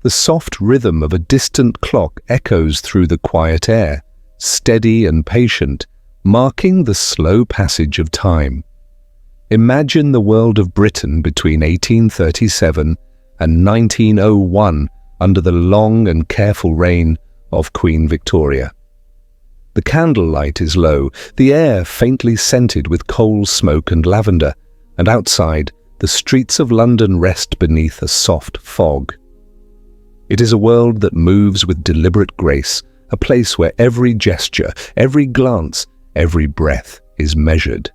The soft rhythm of a distant clock echoes through the quiet air, steady and patient, marking the slow passage of time. Imagine the world of Britain between 1837 and 1901 under the long and careful reign of Queen Victoria. The candlelight is low, the air faintly scented with coal smoke and lavender, and outside, the streets of London rest beneath a soft fog. It is a world that moves with deliberate grace, a place where every gesture, every glance, every breath is measured.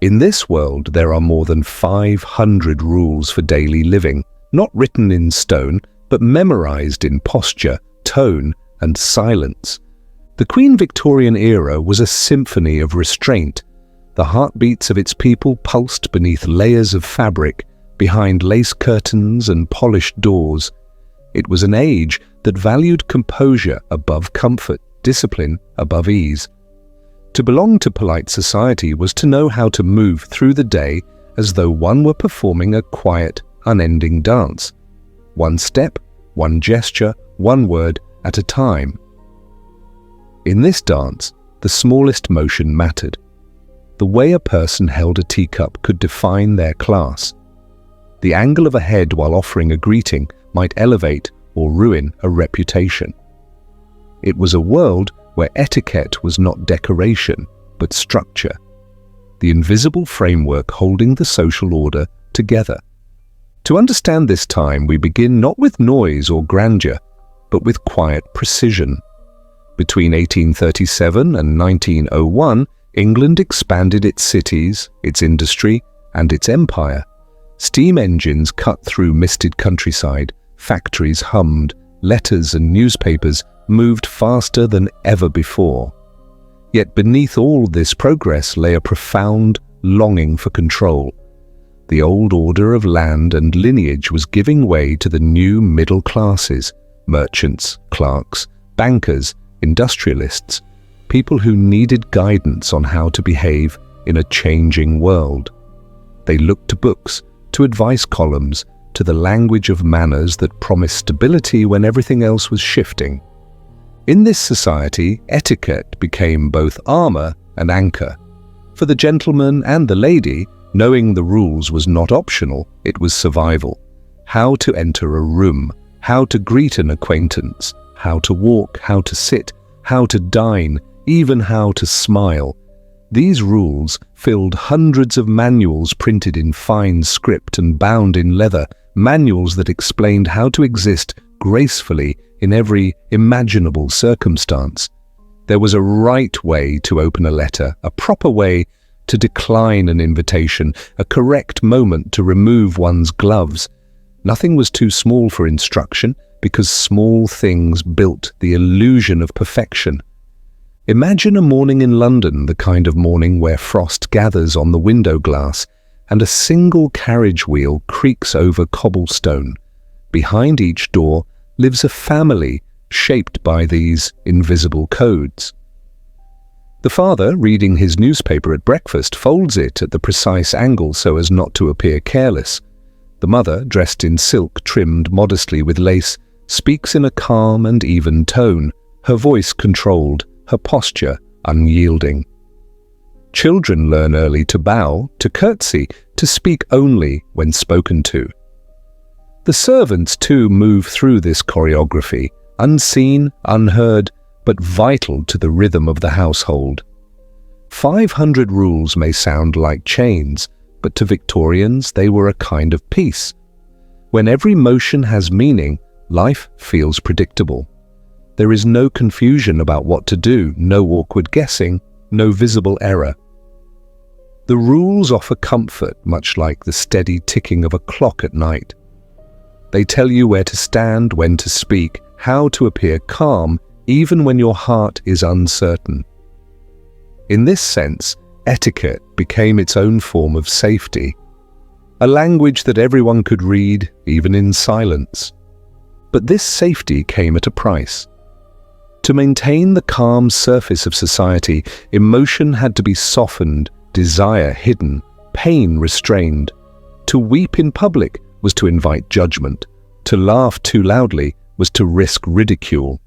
In this world, there are more than 500 rules for daily living, not written in stone, but memorized in posture, tone, and silence. The Queen Victorian era was a symphony of restraint. The heartbeats of its people pulsed beneath layers of fabric, behind lace curtains and polished doors. It was an age that valued composure above comfort, discipline above ease. To belong to polite society was to know how to move through the day as though one were performing a quiet, unending dance. One step, one gesture, one word at a time. In this dance, the smallest motion mattered. The way a person held a teacup could define their class. The angle of a head while offering a greeting might elevate or ruin a reputation. It was a world where etiquette was not decoration, but structure, the invisible framework holding the social order together. To understand this time, we begin not with noise or grandeur, but with quiet precision. Between 1837 and 1901, England expanded its cities, its industry, and its empire. Steam engines cut through misted countryside, factories hummed, letters and newspapers moved faster than ever before. Yet beneath all this progress lay a profound longing for control. The old order of land and lineage was giving way to the new middle classes, merchants, clerks, bankers, industrialists, people who needed guidance on how to behave in a changing world. They looked to books, to advice columns, to the language of manners that promised stability when everything else was shifting. In this society, etiquette became both armor and anchor. For the gentleman and the lady, knowing the rules was not optional, it was survival. How to enter a room, how to greet an acquaintance, how to walk, how to sit, how to dine, even how to smile. These rules filled hundreds of manuals printed in fine script and bound in leather, manuals that explained how to exist gracefully in every imaginable circumstance. There was a right way to open a letter, a proper way to decline an invitation, a correct moment to remove one's gloves. Nothing was too small for instruction, because small things built the illusion of perfection. Imagine a morning in London, the kind of morning where frost gathers on the window glass and a single carriage wheel creaks over cobblestone. Behind each door lives a family shaped by these invisible codes. The father, reading his newspaper at breakfast, folds it at the precise angle so as not to appear careless. The mother, dressed in silk trimmed modestly with lace, speaks in a calm and even tone, her voice controlled, her posture unyielding. Children learn early to bow, to curtsy, to speak only when spoken to. The servants too move through this choreography, unseen, unheard, but vital to the rhythm of the household. 500 rules may sound like chains, but to Victorians they were a kind of peace. When every motion has meaning, life feels predictable. There is no confusion about what to do, no awkward guessing, no visible error. The rules offer comfort, much like the steady ticking of a clock at night. They tell you where to stand, when to speak, how to appear calm, even when your heart is uncertain. In this sense, etiquette became its own form of safety, a language that everyone could read, even in silence. But this safety came at a price. To maintain the calm surface of society, emotion had to be softened, desire hidden, pain restrained. To weep in public was to invite judgment. To laugh too loudly was to risk ridicule.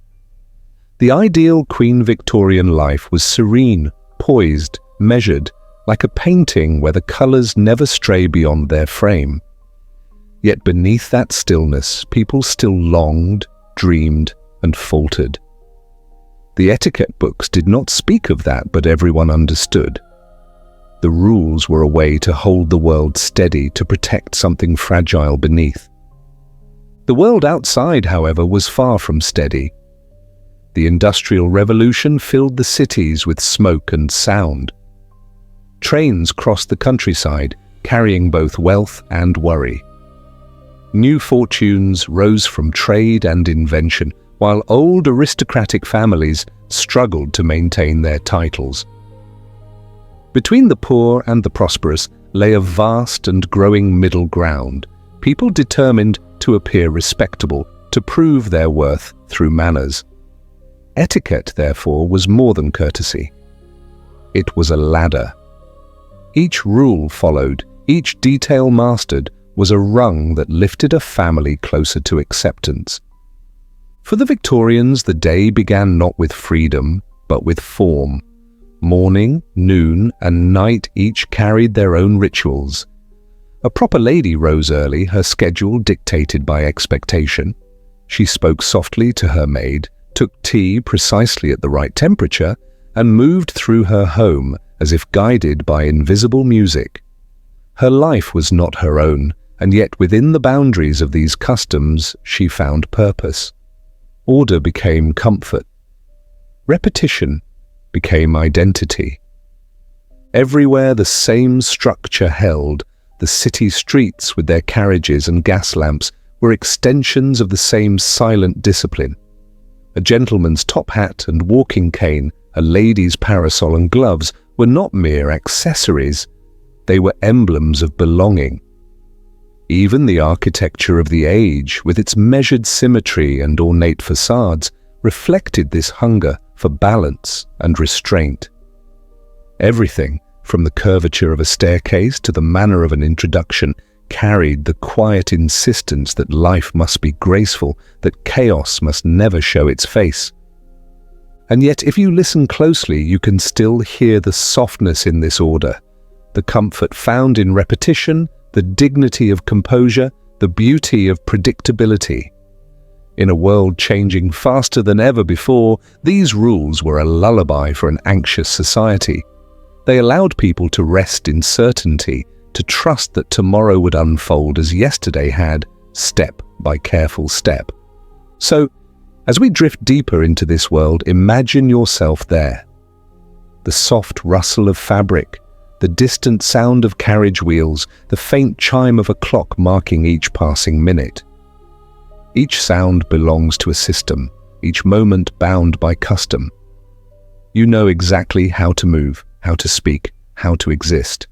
The ideal Queen Victorian life was serene, poised, measured, like a painting where the colours never stray beyond their frame. Yet beneath that stillness, people still longed, dreamed, and faltered. The etiquette books did not speak of that, but everyone understood. The rules were a way to hold the world steady, to protect something fragile beneath. The world outside, however, was far from steady. The Industrial Revolution filled the cities with smoke and sound. Trains crossed the countryside, carrying both wealth and worry. New fortunes rose from trade and invention, while old aristocratic families struggled to maintain their titles. Between the poor and the prosperous lay a vast and growing middle ground, people determined to appear respectable, to prove their worth through manners. Etiquette, therefore, was more than courtesy. It was a ladder. Each rule followed, each detail mastered, was a rung that lifted a family closer to acceptance. For the Victorians, the day began not with freedom, but with form. Morning, noon, and night each carried their own rituals. A proper lady rose early, her schedule dictated by expectation. She spoke softly to her maid, took tea precisely at the right temperature, and moved through her home as if guided by invisible music. Her life was not her own, and yet within the boundaries of these customs she found purpose. Order became comfort. Repetition became identity. Everywhere the same structure held, the city streets with their carriages and gas lamps were extensions of the same silent discipline. A gentleman's top hat and walking cane, a lady's parasol and gloves were not mere accessories, they were emblems of belonging. Even the architecture of the age, with its measured symmetry and ornate facades, reflected this hunger for balance and restraint. Everything, from the curvature of a staircase to the manner of an introduction, carried the quiet insistence that life must be graceful, that chaos must never show its face. And yet, if you listen closely, you can still hear the softness in this order, the comfort found in repetition, the dignity of composure, the beauty of predictability. In a world changing faster than ever before, these rules were a lullaby for an anxious society. They allowed people to rest in certainty, to trust that tomorrow would unfold as yesterday had, step by careful step. So, as we drift deeper into this world, imagine yourself there. The soft rustle of fabric, the distant sound of carriage wheels, the faint chime of a clock marking each passing minute. Each sound belongs to a system, each moment bound by custom. You know exactly how to move, how to speak, how to exist.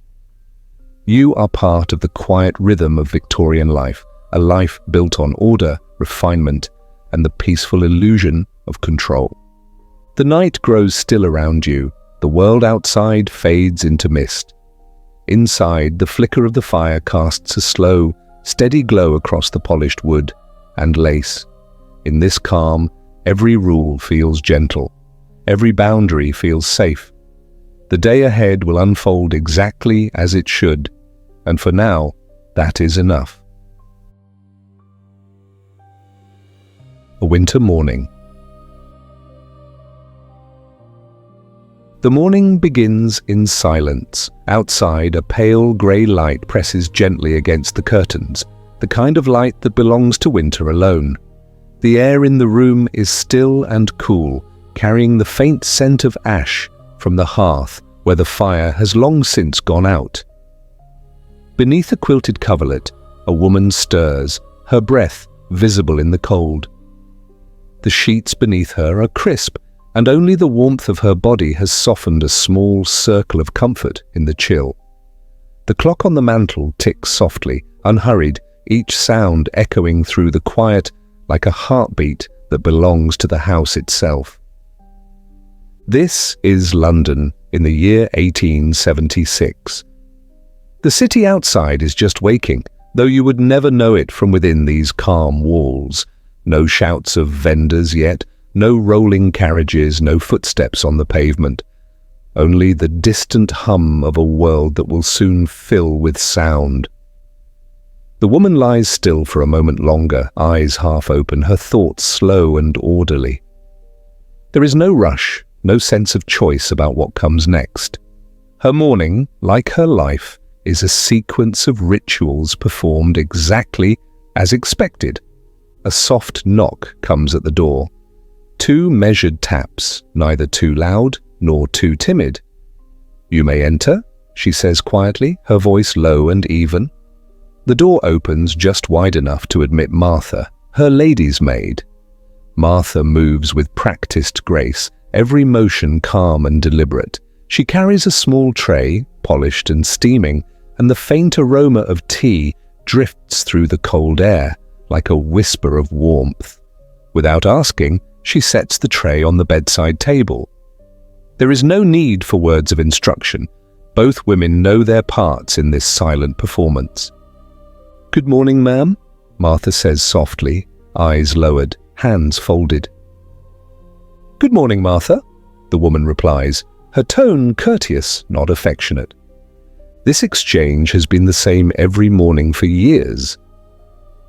You are part of the quiet rhythm of Victorian life, a life built on order, refinement, and the peaceful illusion of control. The night grows still around you, the world outside fades into mist. Inside, the flicker of the fire casts a slow, steady glow across the polished wood and lace. In this calm, every rule feels gentle, every boundary feels safe. The day ahead will unfold exactly as it should, and for now, that is enough. A winter morning. The morning begins in silence. Outside, a pale grey light presses gently against the curtains, the kind of light that belongs to winter alone. The air in the room is still and cool, carrying the faint scent of ash from the hearth where the fire has long since gone out. Beneath a quilted coverlet, a woman stirs, her breath visible in the cold. The sheets beneath her are crisp, and only the warmth of her body has softened a small circle of comfort in the chill. The clock on the mantel ticks softly, unhurried, each sound echoing through the quiet like a heartbeat that belongs to the house itself. This is London in the year 1876. The city outside is just waking, though you would never know it from within these calm walls. No shouts of vendors yet, no rolling carriages, no footsteps on the pavement. Only the distant hum of a world that will soon fill with sound. The woman lies still for a moment longer, eyes half open, her thoughts slow and orderly. There is no rush, no sense of choice about what comes next. Her morning, like her life, is a sequence of rituals performed exactly as expected. A soft knock comes at the door. 2 measured taps, neither too loud nor too timid. "You may enter," she says quietly, her voice low and even. The door opens just wide enough to admit Martha, her lady's maid. Martha moves with practiced grace, every motion calm and deliberate. She carries a small tray, polished and steaming, and the faint aroma of tea drifts through the cold air, like a whisper of warmth. Without asking, she sets the tray on the bedside table. There is no need for words of instruction. Both women know their parts in this silent performance. "Good morning, ma'am," Martha says softly, eyes lowered, hands folded. "Good morning, Martha," the woman replies, her tone courteous, not affectionate. This exchange has been the same every morning for years.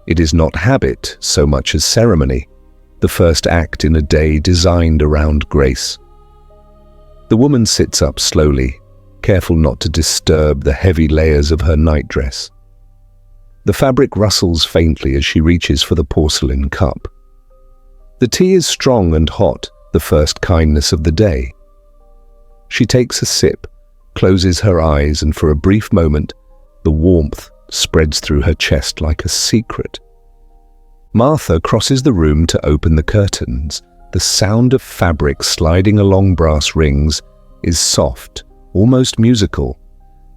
It is not habit so much as ceremony, the first act in a day designed around grace. The woman sits up slowly, careful not to disturb the heavy layers of her nightdress. The fabric rustles faintly as she reaches for the porcelain cup. The tea is strong and hot, the first kindness of the day. She takes a sip, closes her eyes, and for a brief moment, the warmth spreads through her chest like a secret. Martha crosses the room to open the curtains. The sound of fabric sliding along brass rings is soft, almost musical.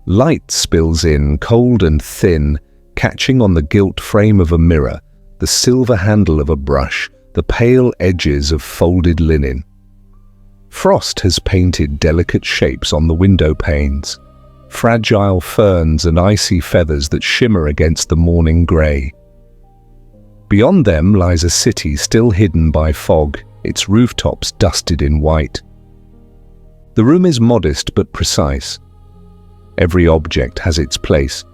Light spills in, cold and thin, catching on the gilt frame of a mirror, the silver handle of a brush, the pale edges of folded linen. Frost has painted delicate shapes on the window panes, fragile ferns and icy feathers that shimmer against the morning grey. Beyond them lies a city still hidden by fog, its rooftops dusted in white. The room is modest but precise. Every object has its place.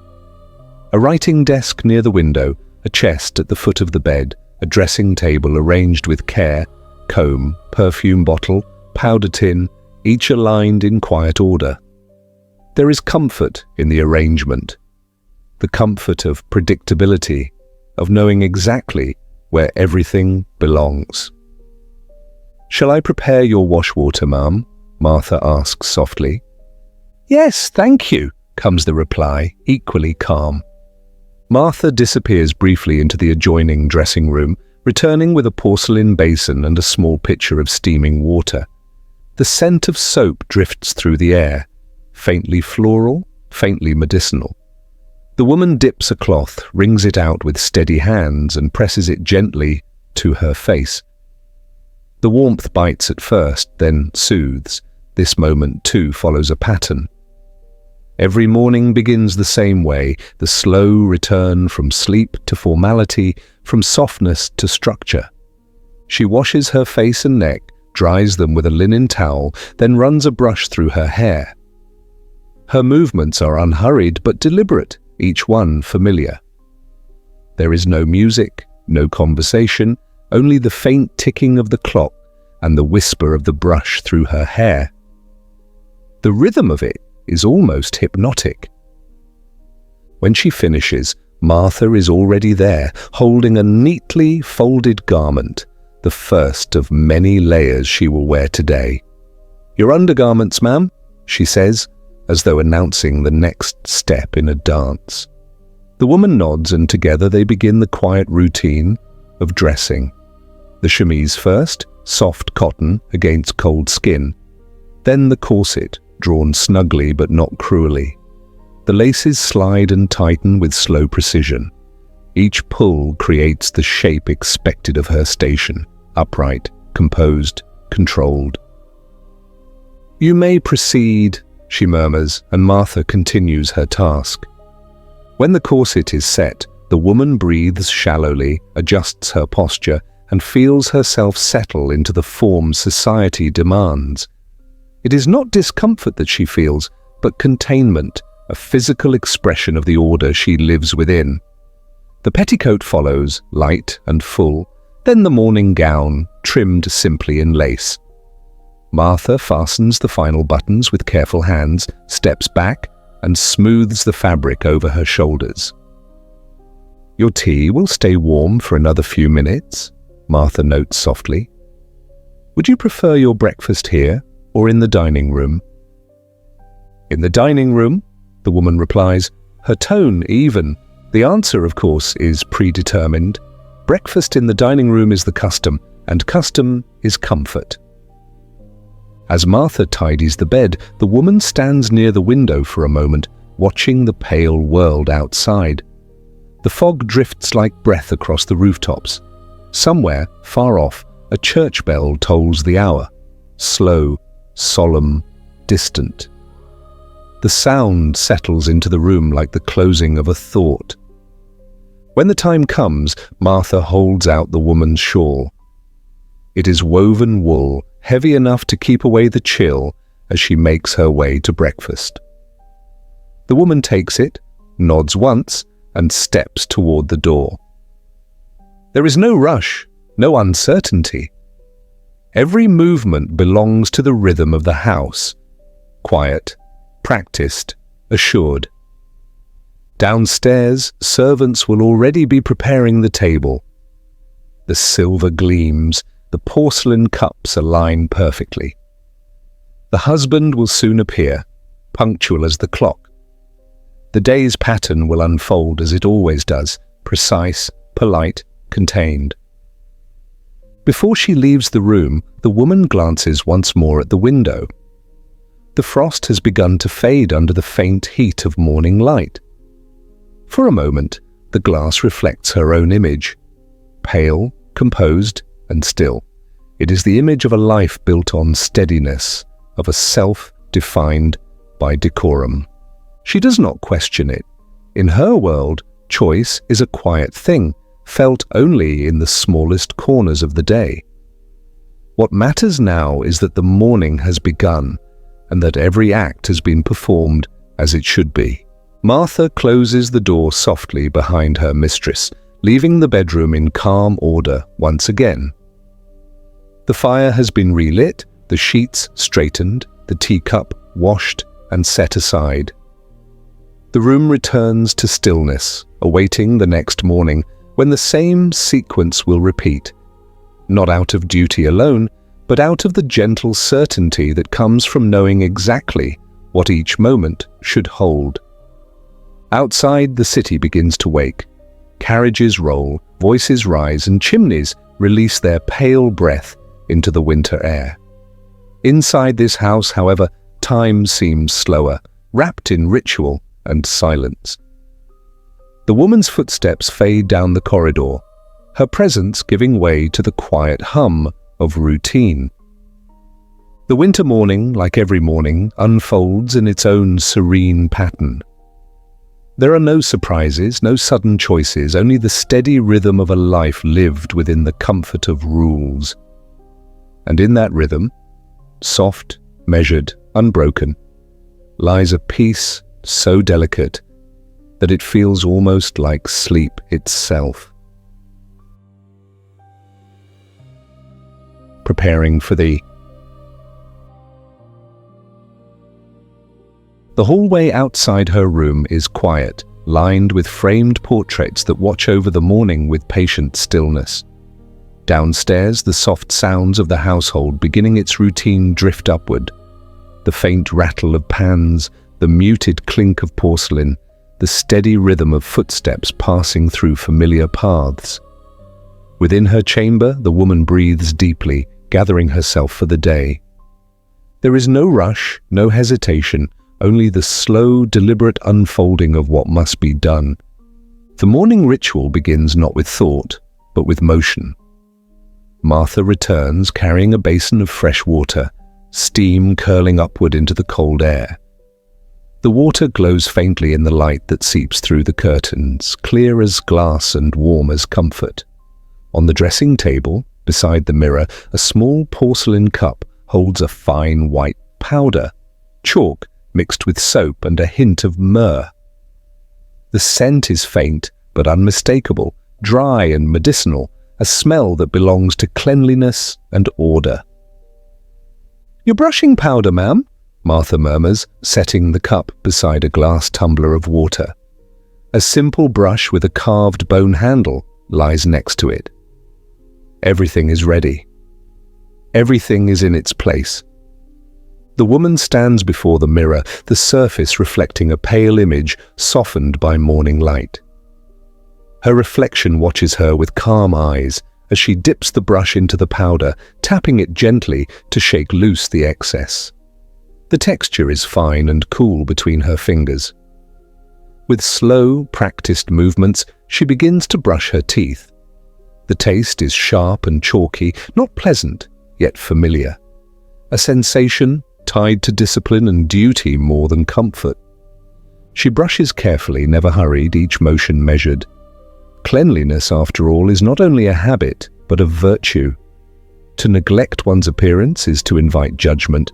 A writing desk near the window, a chest at the foot of the bed, a dressing table arranged with care, comb, perfume bottle, powder tin, each aligned in quiet order. There is comfort in the arrangement, the comfort of predictability, of knowing exactly where everything belongs. "Shall I prepare your wash water, ma'am?" Martha asks softly. "Yes, thank you," comes the reply, equally calm. Martha disappears briefly into the adjoining dressing room, returning with a porcelain basin and a small pitcher of steaming water. The scent of soap drifts through the air, faintly floral, faintly medicinal. The woman dips a cloth, wrings it out with steady hands, and presses it gently to her face. The warmth bites at first, then soothes. This moment, too, follows a pattern. Every morning begins the same way, the slow return from sleep to formality, from softness to structure. She washes her face and neck, dries them with a linen towel, then runs a brush through her hair. Her movements are unhurried but deliberate, each one familiar. There is no music, no conversation, only the faint ticking of the clock and the whisper of the brush through her hair. The rhythm of it is almost hypnotic. When she finishes, Martha is already there, holding a neatly folded garment, the first of many layers she will wear today. "Your undergarments, ma'am," she says, as though announcing the next step in a dance. The woman nods, and together they begin the quiet routine of dressing. The chemise first, soft cotton against cold skin. Then the corset, drawn snugly but not cruelly. The laces slide and tighten with slow precision. Each pull creates the shape expected of her station, upright, composed, controlled. "You may proceed," she murmurs, and Martha continues her task. When the corset is set, the woman breathes shallowly, adjusts her posture, and feels herself settle into the form society demands. It is not discomfort that she feels, but containment, a physical expression of the order she lives within. The petticoat follows, light and full, then the morning gown, trimmed simply in lace. Martha fastens the final buttons with careful hands, steps back, and smooths the fabric over her shoulders. "Your tea will stay warm for another few minutes," Martha notes softly. "Would you prefer your breakfast here or in the dining room?" "In the dining room," the woman replies, her tone even. The answer, of course, is predetermined. Breakfast in the dining room is the custom, and custom is comfort. As Martha tidies the bed, the woman stands near the window for a moment, watching the pale world outside. The fog drifts like breath across the rooftops. Somewhere, far off, a church bell tolls the hour. Slow, solemn, distant. The sound settles into the room like the closing of a thought. When the time comes, Martha holds out the woman's shawl. It is woven wool, heavy enough to keep away the chill as she makes her way to breakfast. The woman takes it, nods once, and steps toward the door. There is no rush, no uncertainty. Every movement belongs to the rhythm of the house. Quiet, practiced, assured. Downstairs, servants will already be preparing the table. The silver gleams, the porcelain cups align perfectly. The husband will soon appear, punctual as the clock. The day's pattern will unfold as it always does, precise, polite, contained. Before she leaves the room, the woman glances once more at the window. The frost has begun to fade under the faint heat of morning light. For a moment, the glass reflects her own image. Pale, composed, and still. It is the image of a life built on steadiness, of a self defined by decorum. She does not question it. In her world, choice is a quiet thing, felt only in the smallest corners of the day. What matters now is that the morning has begun, and that every act has been performed as it should be. Martha closes the door softly behind her mistress, leaving the bedroom in calm order once again. The fire has been relit, the sheets straightened, the teacup washed and set aside. The room returns to stillness, awaiting the next morning, when the same sequence will repeat, not out of duty alone, but out of the gentle certainty that comes from knowing exactly what each moment should hold. Outside, the city begins to wake. Carriages roll, voices rise, and chimneys release their pale breath into the winter air. Inside this house, however, time seems slower, wrapped in ritual and silence. The woman's footsteps fade down the corridor, her presence giving way to the quiet hum of routine. The winter morning, like every morning, unfolds in its own serene pattern. There are no surprises, no sudden choices, only the steady rhythm of a life lived within the comfort of rules. And in that rhythm, soft, measured, unbroken, lies a peace so delicate that it feels almost like sleep itself. Preparing for the hallway outside her room is quiet, lined with framed portraits that watch over the morning with patient stillness. Downstairs, the soft sounds of the household beginning its routine drift upward. The faint rattle of pans, the muted clink of porcelain, the steady rhythm of footsteps passing through familiar paths. Within her chamber, the woman breathes deeply, gathering herself for the day. There is no rush, no hesitation, only the slow, deliberate unfolding of what must be done. The morning ritual begins not with thought, but with motion. Martha returns carrying a basin of fresh water, steam curling upward into the cold air. The water glows faintly in the light that seeps through the curtains, clear as glass and warm as comfort. On the dressing table, beside the mirror, a small porcelain cup holds a fine white powder, chalk mixed with soap and a hint of myrrh. The scent is faint but unmistakable, dry and medicinal, a smell that belongs to cleanliness and order. "You're brushing powder, ma'am?" Martha murmurs, setting the cup beside a glass tumbler of water. A simple brush with a carved bone handle lies next to it. Everything is ready. Everything is in its place. The woman stands before the mirror, the surface reflecting a pale image softened by morning light. Her reflection watches her with calm eyes as she dips the brush into the powder, tapping it gently to shake loose the excess. The texture is fine and cool between her fingers. With slow, practiced movements, she begins to brush her teeth. The taste is sharp and chalky, not pleasant, yet familiar. A sensation tied to discipline and duty more than comfort. She brushes carefully, never hurried, each motion measured. Cleanliness, after all, is not only a habit, but a virtue. To neglect one's appearance is to invite judgment,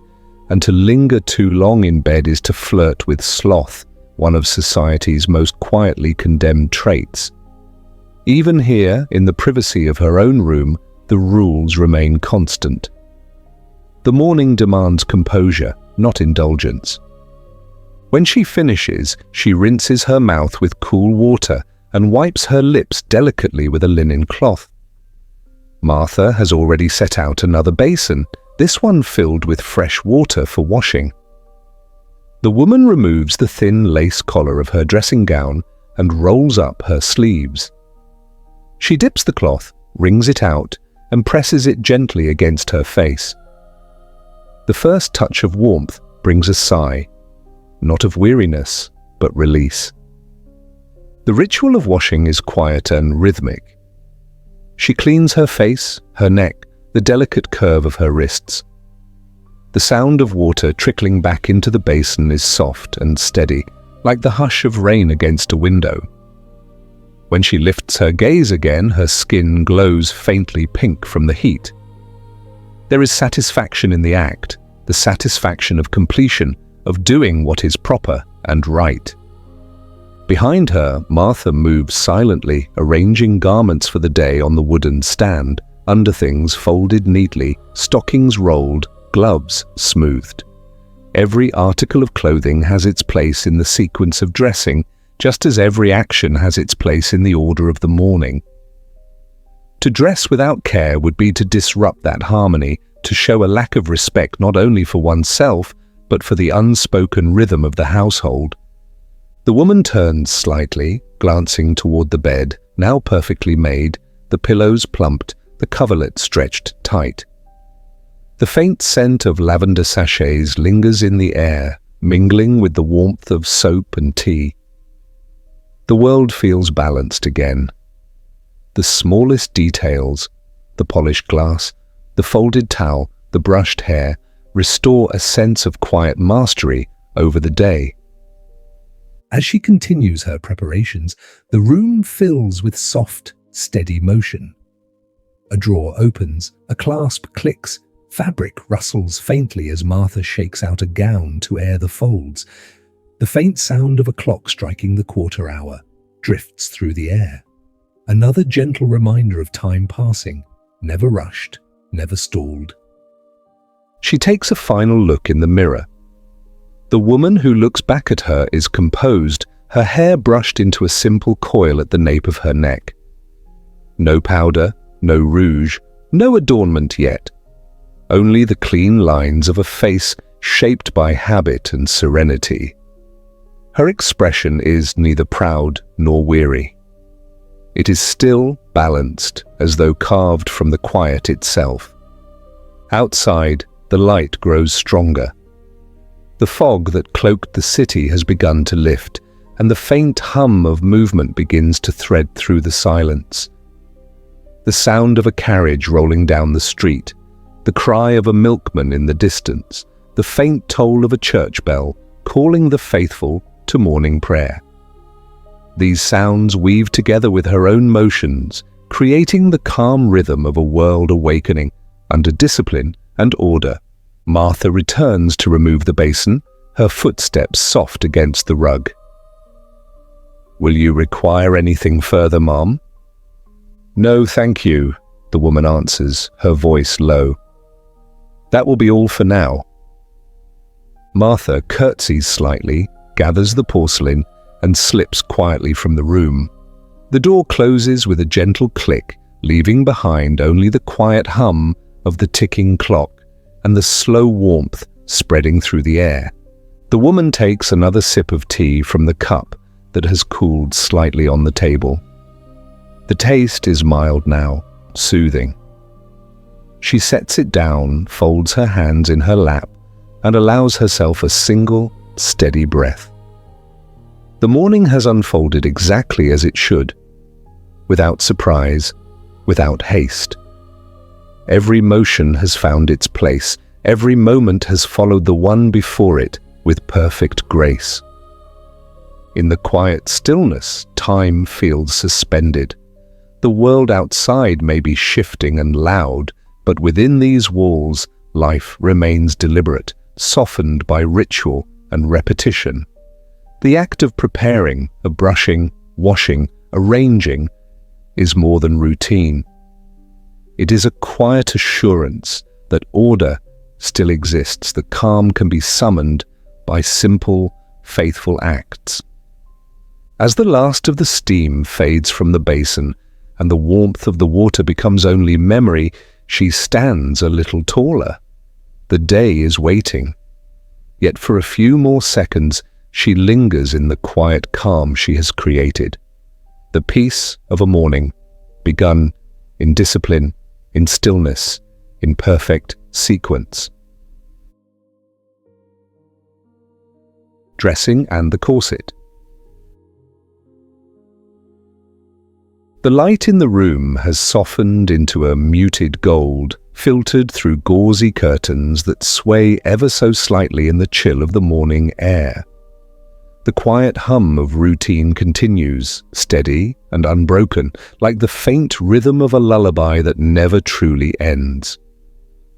and to linger too long in bed is to flirt with sloth, one of society's most quietly condemned traits. Even here, in the privacy of her own room, the rules remain constant. The morning demands composure, not indulgence. When she finishes, she rinses her mouth with cool water and wipes her lips delicately with a linen cloth. Martha has already set out another basin, this one filled with fresh water for washing. The woman removes the thin lace collar of her dressing gown and rolls up her sleeves. She dips the cloth, wrings it out, and presses it gently against her face. The first touch of warmth brings a sigh, not of weariness, but release. The ritual of washing is quiet and rhythmic. She cleans her face, her neck, the delicate curve of her wrists. The sound of water trickling back into the basin is soft and steady, like the hush of rain against a window. When she lifts her gaze again, her skin glows faintly pink from the heat. There is satisfaction in the act, the satisfaction of completion, of doing what is proper and right. Behind her, Martha moves silently, arranging garments for the day on the wooden stand, underthings folded neatly, stockings rolled, gloves smoothed. Every article of clothing has its place in the sequence of dressing, just as every action has its place in the order of the morning. To dress without care would be to disrupt that harmony, to show a lack of respect not only for oneself, but for the unspoken rhythm of the household. The woman turns slightly, glancing toward the bed, now perfectly made, the pillows plumped, the coverlet stretched tight. The faint scent of lavender sachets lingers in the air, mingling with the warmth of soap and tea. The world feels balanced again. The smallest details, the polished glass, the folded towel, the brushed hair, restore a sense of quiet mastery over the day. As she continues her preparations, the room fills with soft, steady motion. A drawer opens, a clasp clicks, fabric rustles faintly as Martha shakes out a gown to air the folds. The faint sound of a clock striking the quarter hour drifts through the air. Another gentle reminder of time passing, never rushed, never stalled. She takes a final look in the mirror. The woman who looks back at her is composed, her hair brushed into a simple coil at the nape of her neck. No powder, no rouge, no adornment yet. Only the clean lines of a face shaped by habit and serenity. Her expression is neither proud nor weary. It is still balanced, as though carved from the quiet itself. Outside, the light grows stronger. The fog that cloaked the city has begun to lift, and the faint hum of movement begins to thread through the silence. The sound of a carriage rolling down the street, the cry of a milkman in the distance, the faint toll of a church bell, calling the faithful to morning prayer. These sounds weave together with her own motions, creating the calm rhythm of a world awakening under discipline and order. Martha returns to remove the basin, her footsteps soft against the rug. "Will you require anything further, Mom?" "No, thank you," the woman answers, her voice low. "That will be all for now." Martha curtsies slightly, gathers the porcelain, and slips quietly from the room. The door closes with a gentle click, leaving behind only the quiet hum of the ticking clock and the slow warmth spreading through the air. The woman takes another sip of tea from the cup that has cooled slightly on the table. The taste is mild now, soothing. She sets it down, folds her hands in her lap, and allows herself a single, steady breath. The morning has unfolded exactly as it should, without surprise, without haste. Every motion has found its place, every moment has followed the one before it with perfect grace. In the quiet stillness, time feels suspended. The world outside may be shifting and loud, but within these walls, life remains deliberate, softened by ritual and repetition. The act of preparing, of brushing, washing, arranging, is more than routine. It is a quiet assurance that order still exists, that calm can be summoned by simple, faithful acts. As the last of the steam fades from the basin and the warmth of the water becomes only memory, she stands a little taller. The day is waiting. Yet for a few more seconds, she lingers in the quiet calm she has created. The peace of a morning, begun in discipline, in stillness, in perfect sequence. Dressing and the corset. The light in the room has softened into a muted gold, filtered through gauzy curtains that sway ever so slightly in the chill of the morning air. The quiet hum of routine continues, steady and unbroken, like the faint rhythm of a lullaby that never truly ends.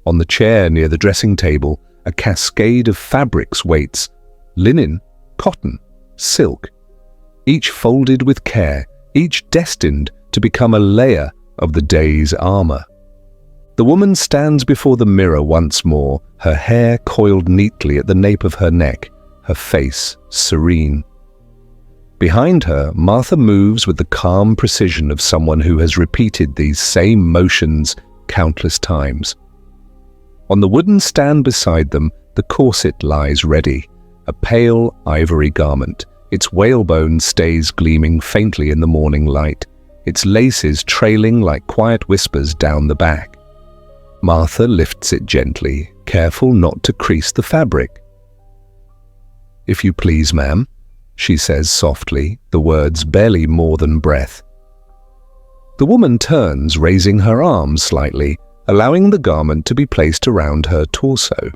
On the chair near the dressing table, a cascade of fabrics waits: linen, cotton, silk, each folded with care, each destined to become a layer of the day's armor. The woman stands before the mirror once more, her hair coiled neatly at the nape of her neck, her face serene. Behind her, Martha moves with the calm precision of someone who has repeated these same motions countless times. On the wooden stand beside them, the corset lies ready, a pale ivory garment. Its whalebone stays gleaming faintly in the morning light, its laces trailing like quiet whispers down the back. Martha lifts it gently, careful not to crease the fabric. "If you please, ma'am," she says softly, the words barely more than breath. The woman turns, raising her arms slightly, allowing the garment to be placed around her torso.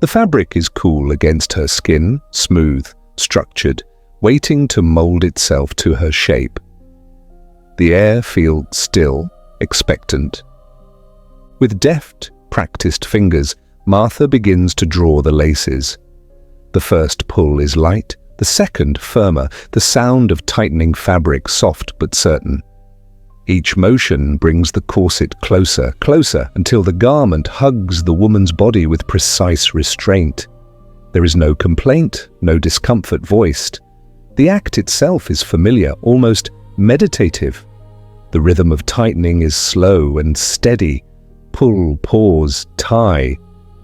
The fabric is cool against her skin, smooth, structured, waiting to mold itself to her shape. The air feels still, expectant. With deft, practiced fingers, Martha begins to draw the laces. The first pull is light, the second firmer, the sound of tightening fabric soft but certain. Each motion brings the corset closer, closer, until the garment hugs the woman's body with precise restraint. There is no complaint, no discomfort voiced. The act itself is familiar, almost meditative. The rhythm of tightening is slow and steady. Pull, pause, tie.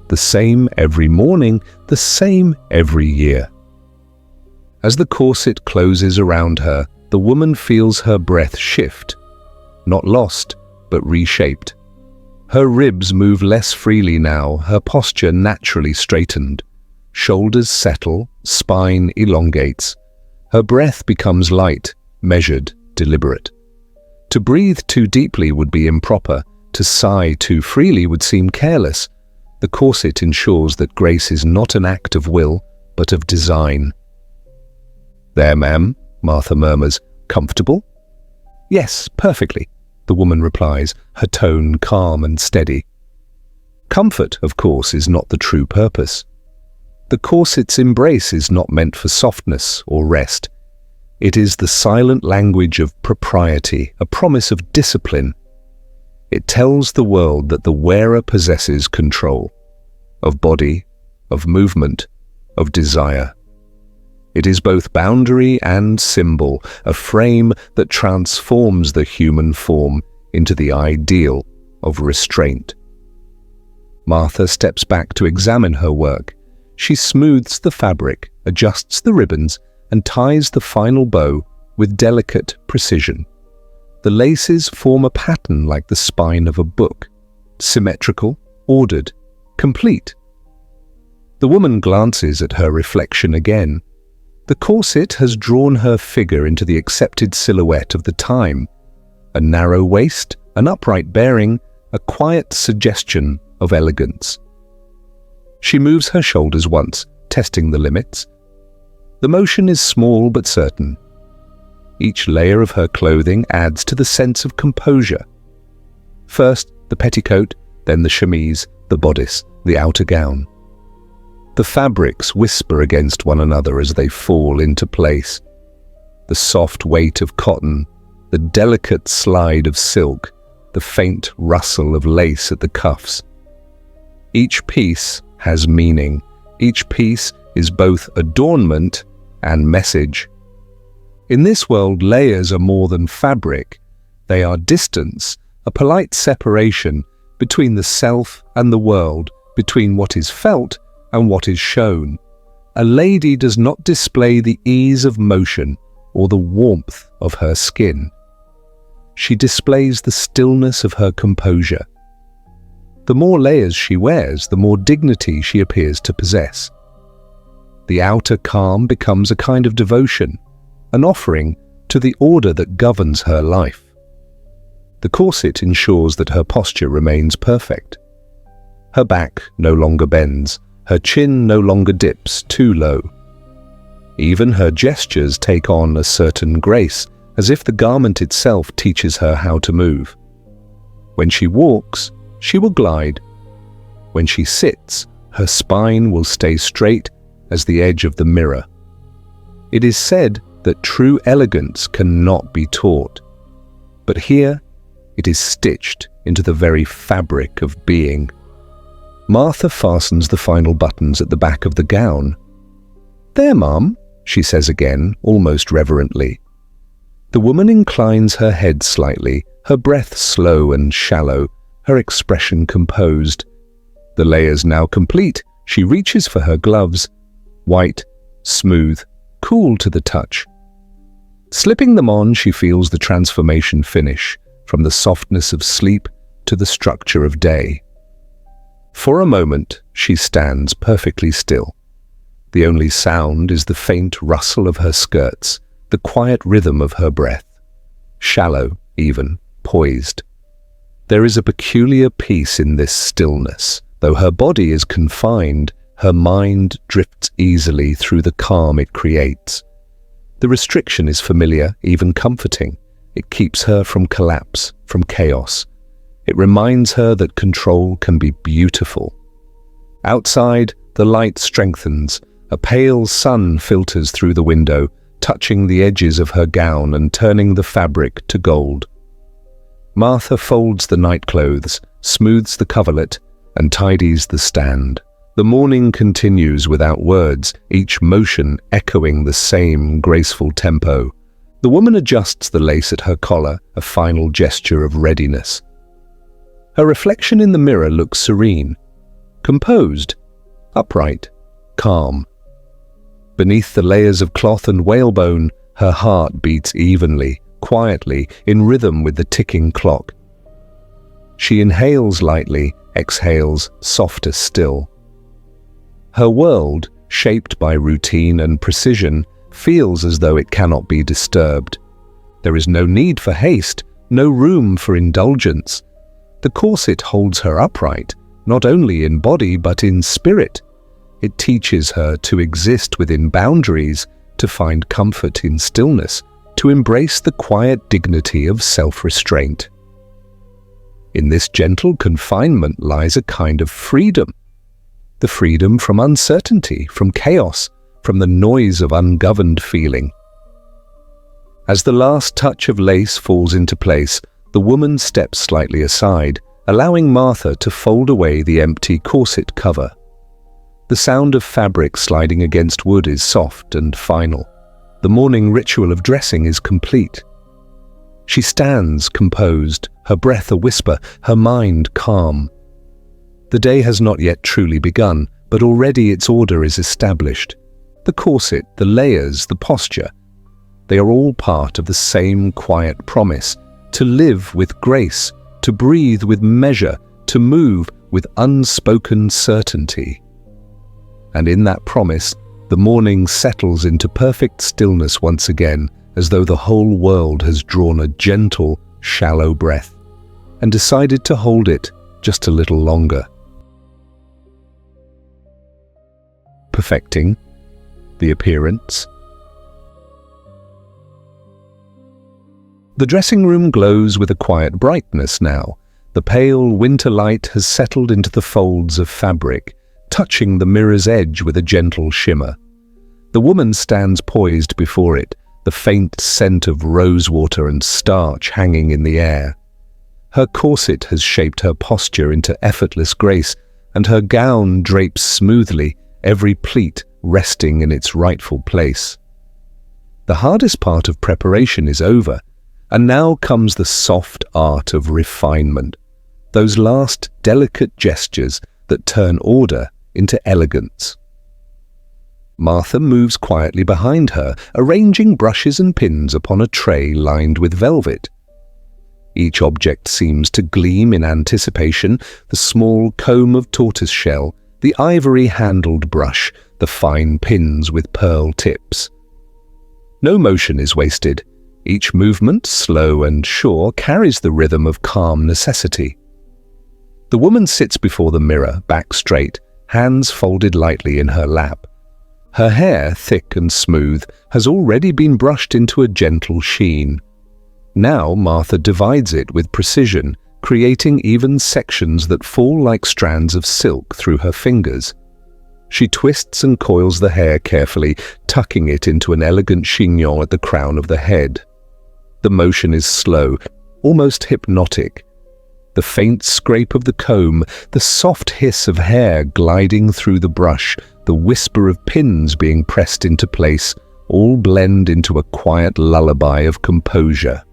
The same every morning, the same every year. As the corset closes around her, the woman feels her breath shift. Not lost, but reshaped. Her ribs move less freely now, her posture naturally straightened. Shoulders settle, spine elongates. Her breath becomes light, measured, deliberate. To breathe too deeply would be improper. To sigh too freely would seem careless. The corset ensures that grace is not an act of will, but of design. "There, ma'am," Martha murmurs. "Comfortable?" "Yes, perfectly," the woman replies, her tone calm and steady. Comfort, of course, is not the true purpose. The corset's embrace is not meant for softness or rest. It is the silent language of propriety, a promise of discipline. It tells the world that the wearer possesses control of body, of movement, of desire. It is both boundary and symbol, a frame that transforms the human form into the ideal of restraint. Martha steps back to examine her work. She smooths the fabric, adjusts the ribbons, and ties the final bow with delicate precision. The laces form a pattern like the spine of a book, symmetrical, ordered, complete. The woman glances at her reflection again. The corset has drawn her figure into the accepted silhouette of the time. A narrow waist, an upright bearing, a quiet suggestion of elegance. She moves her shoulders once, testing the limits. The motion is small but certain. Each layer of her clothing adds to the sense of composure. First the petticoat, then the chemise, the bodice, the outer gown. The fabrics whisper against one another as they fall into place. The soft weight of cotton, the delicate slide of silk, the faint rustle of lace at the cuffs. Each piece has meaning. Each piece is both adornment and message. In this world, layers are more than fabric. They are distance, a polite separation between the self and the world, between what is felt and what is shown. A lady does not display the ease of motion or the warmth of her skin. She displays the stillness of her composure. The more layers she wears, the more dignity she appears to possess. The outer calm becomes a kind of devotion, an offering to the order that governs her life. The corset ensures that her posture remains perfect. Her back no longer bends, her chin no longer dips too low. Even her gestures take on a certain grace, as if the garment itself teaches her how to move. When she walks, she will glide. When she sits, her spine will stay straight as the edge of the mirror. It is said that true elegance cannot be taught, but here it is stitched into the very fabric of being. Martha fastens the final buttons at the back of the gown. "There, Ma'am," she says again, almost reverently. The woman inclines her head slightly, her breath slow and shallow, her expression composed. The layers now complete, she reaches for her gloves, white, smooth, cool to the touch. Slipping them on, she feels the transformation finish, from the softness of sleep to the structure of day. For a moment, she stands perfectly still. The only sound is the faint rustle of her skirts, the quiet rhythm of her breath, shallow, even, poised. There is a peculiar peace in this stillness. Though her body is confined, her mind drifts easily through the calm it creates. The restriction is familiar, even comforting. It keeps her from collapse, from chaos. It reminds her that control can be beautiful. Outside, the light strengthens. A pale sun filters through the window, touching the edges of her gown and turning the fabric to gold. Martha folds the nightclothes, smooths the coverlet, and tidies the stand. The morning continues without words, each motion echoing the same graceful tempo. The woman adjusts the lace at her collar, a final gesture of readiness. Her reflection in the mirror looks serene, composed, upright, calm. Beneath the layers of cloth and whalebone, her heart beats evenly, quietly, in rhythm with the ticking clock. She inhales lightly, exhales softer still. Her world, shaped by routine and precision, feels as though it cannot be disturbed. There is no need for haste, no room for indulgence. The corset holds her upright, not only in body but in spirit. It teaches her to exist within boundaries, to find comfort in stillness, to embrace the quiet dignity of self-restraint. In this gentle confinement lies a kind of freedom. The freedom from uncertainty, from chaos, from the noise of ungoverned feeling. As the last touch of lace falls into place, the woman steps slightly aside, allowing Martha to fold away the empty corset cover. The sound of fabric sliding against wood is soft and final. The morning ritual of dressing is complete. She stands composed, her breath a whisper, her mind calm. The day has not yet truly begun, but already its order is established. The corset, the layers, the posture, they are all part of the same quiet promise to live with grace, to breathe with measure, to move with unspoken certainty. And in that promise, the morning settles into perfect stillness once again, as though the whole world has drawn a gentle, shallow breath and decided to hold it just a little longer. Perfecting the appearance. The dressing room glows with a quiet brightness now. The pale winter light has settled into the folds of fabric, touching the mirror's edge with a gentle shimmer. The woman stands poised before it, the faint scent of rosewater and starch hanging in the air. Her corset has shaped her posture into effortless grace, and her gown drapes smoothly, every pleat resting in its rightful place. The hardest part of preparation is over, and now comes the soft art of refinement, those last delicate gestures that turn order into elegance. Martha moves quietly behind her, arranging brushes and pins upon a tray lined with velvet. Each object seems to gleam in anticipation, the small comb of tortoiseshell, the ivory-handled brush, the fine pins with pearl tips. No motion is wasted. Each movement, slow and sure, carries the rhythm of calm necessity. The woman sits before the mirror, back straight, hands folded lightly in her lap. Her hair, thick and smooth, has already been brushed into a gentle sheen. Now Martha divides it with precision, creating even sections that fall like strands of silk through her fingers. She twists and coils the hair carefully, tucking it into an elegant chignon at the crown of the head. The motion is slow, almost hypnotic. The faint scrape of the comb, the soft hiss of hair gliding through the brush, the whisper of pins being pressed into place, all blend into a quiet lullaby of composure.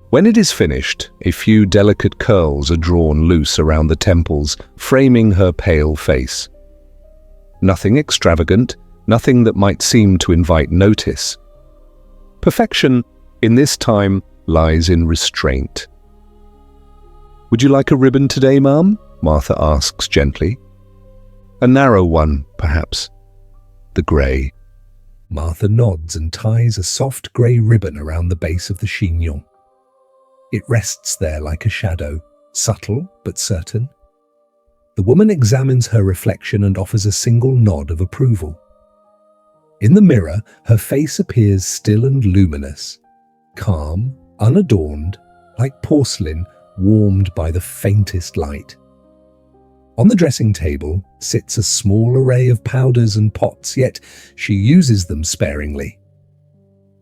When it is finished, a few delicate curls are drawn loose around the temples, framing her pale face. Nothing extravagant, nothing that might seem to invite notice. Perfection, in this time, lies in restraint. "Would you like a ribbon today, ma'am?" Martha asks gently. "A narrow one, perhaps." "The grey." Martha nods and ties a soft grey ribbon around the base of the chignon. It rests there like a shadow, subtle but certain. The woman examines her reflection and offers a single nod of approval. In the mirror, her face appears still and luminous, calm, unadorned, like porcelain warmed by the faintest light. On the dressing table sits a small array of powders and pots, yet she uses them sparingly.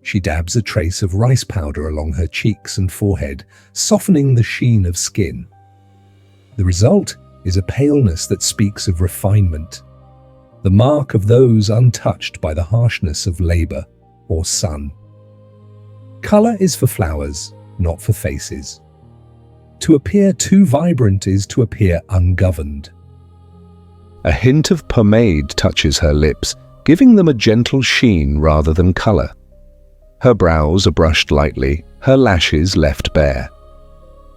She dabs a trace of rice powder along her cheeks and forehead, softening the sheen of skin. The result is a paleness that speaks of refinement, the mark of those untouched by the harshness of labor or sun. Color is for flowers, not for faces. To appear too vibrant is to appear ungoverned. A hint of pomade touches her lips, giving them a gentle sheen rather than color. Her brows are brushed lightly, her lashes left bare.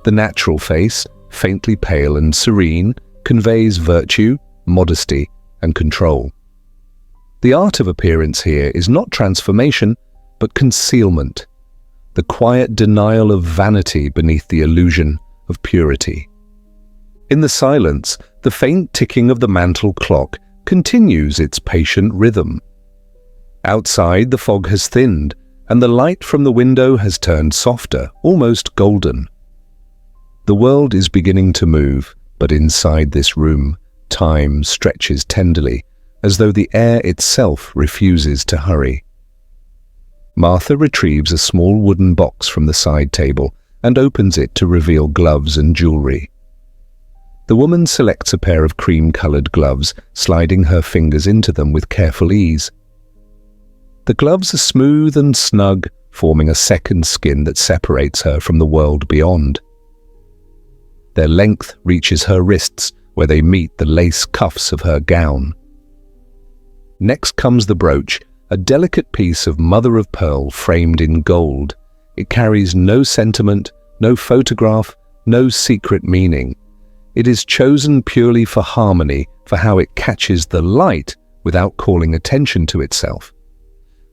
The natural face, faintly pale and serene, conveys virtue, modesty, and control. The art of appearance here is not transformation, but concealment, the quiet denial of vanity beneath the illusion of purity. In the silence, the faint ticking of the mantel clock continues its patient rhythm. Outside, the fog has thinned, and the light from the window has turned softer, almost golden. The world is beginning to move, but inside this room, time stretches tenderly, as though the air itself refuses to hurry. Martha retrieves a small wooden box from the side table and opens it to reveal gloves and jewelry. The woman selects a pair of cream-colored gloves, sliding her fingers into them with careful ease. The gloves are smooth and snug, forming a second skin that separates her from the world beyond. Their length reaches her wrists, where they meet the lace cuffs of her gown. Next comes the brooch, a delicate piece of mother-of-pearl framed in gold. It carries no sentiment, no photograph, no secret meaning. It is chosen purely for harmony, for how it catches the light without calling attention to itself.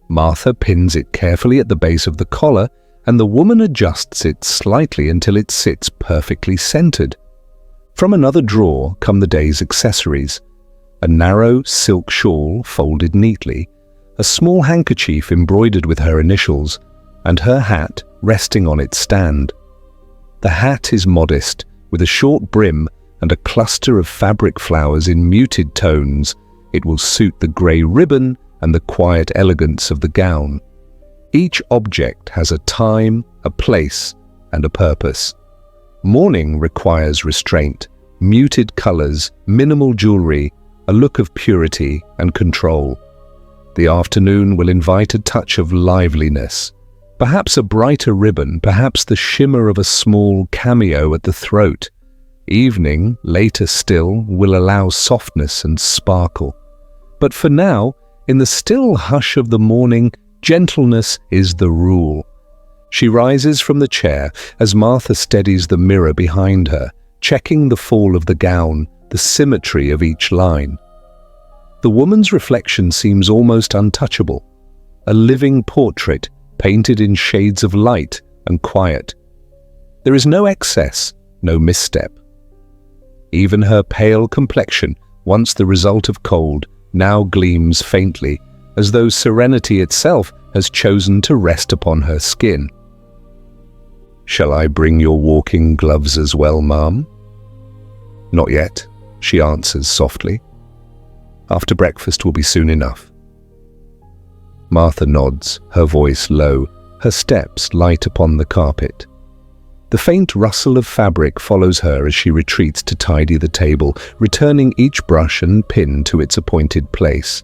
Martha pins it carefully at the base of the collar, and the woman adjusts it slightly until it sits perfectly centered. From another drawer come the day's accessories: a narrow silk shawl folded neatly, a small handkerchief embroidered with her initials, and her hat resting on its stand. The hat is modest, with a short brim and a cluster of fabric flowers in muted tones. It will suit the grey ribbon and the quiet elegance of the gown. Each object has a time, a place, and a purpose. Morning requires restraint, muted colors, minimal jewelry, a look of purity and control. The afternoon will invite a touch of liveliness, perhaps a brighter ribbon, perhaps the shimmer of a small cameo at the throat. Evening, later still, will allow softness and sparkle. But for now, in the still hush of the morning, gentleness is the rule. She rises from the chair as Martha steadies the mirror behind her, checking the fall of the gown, the symmetry of each line. The woman's reflection seems almost untouchable, a living portrait painted in shades of light and quiet. There is no excess, no misstep. Even her pale complexion, once the result of cold, now gleams faintly, as though serenity itself has chosen to rest upon her skin. "Shall I bring your walking gloves as well, ma'am?" "Not yet," she answers softly. "After breakfast will be soon enough." Martha nods, her voice low, her steps light upon the carpet. The faint rustle of fabric follows her as she retreats to tidy the table, returning each brush and pin to its appointed place.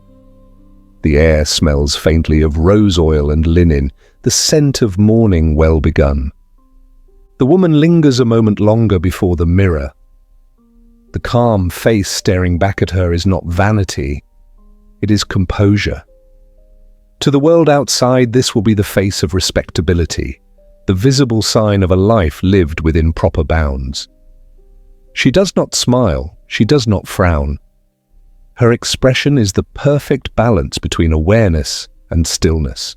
The air smells faintly of rose oil and linen, the scent of morning well begun. The woman lingers a moment longer before the mirror. The calm face staring back at her is not vanity, it is composure. To the world outside, this will be the face of respectability, the visible sign of a life lived within proper bounds. She does not smile, she does not frown. Her expression is the perfect balance between awareness and stillness.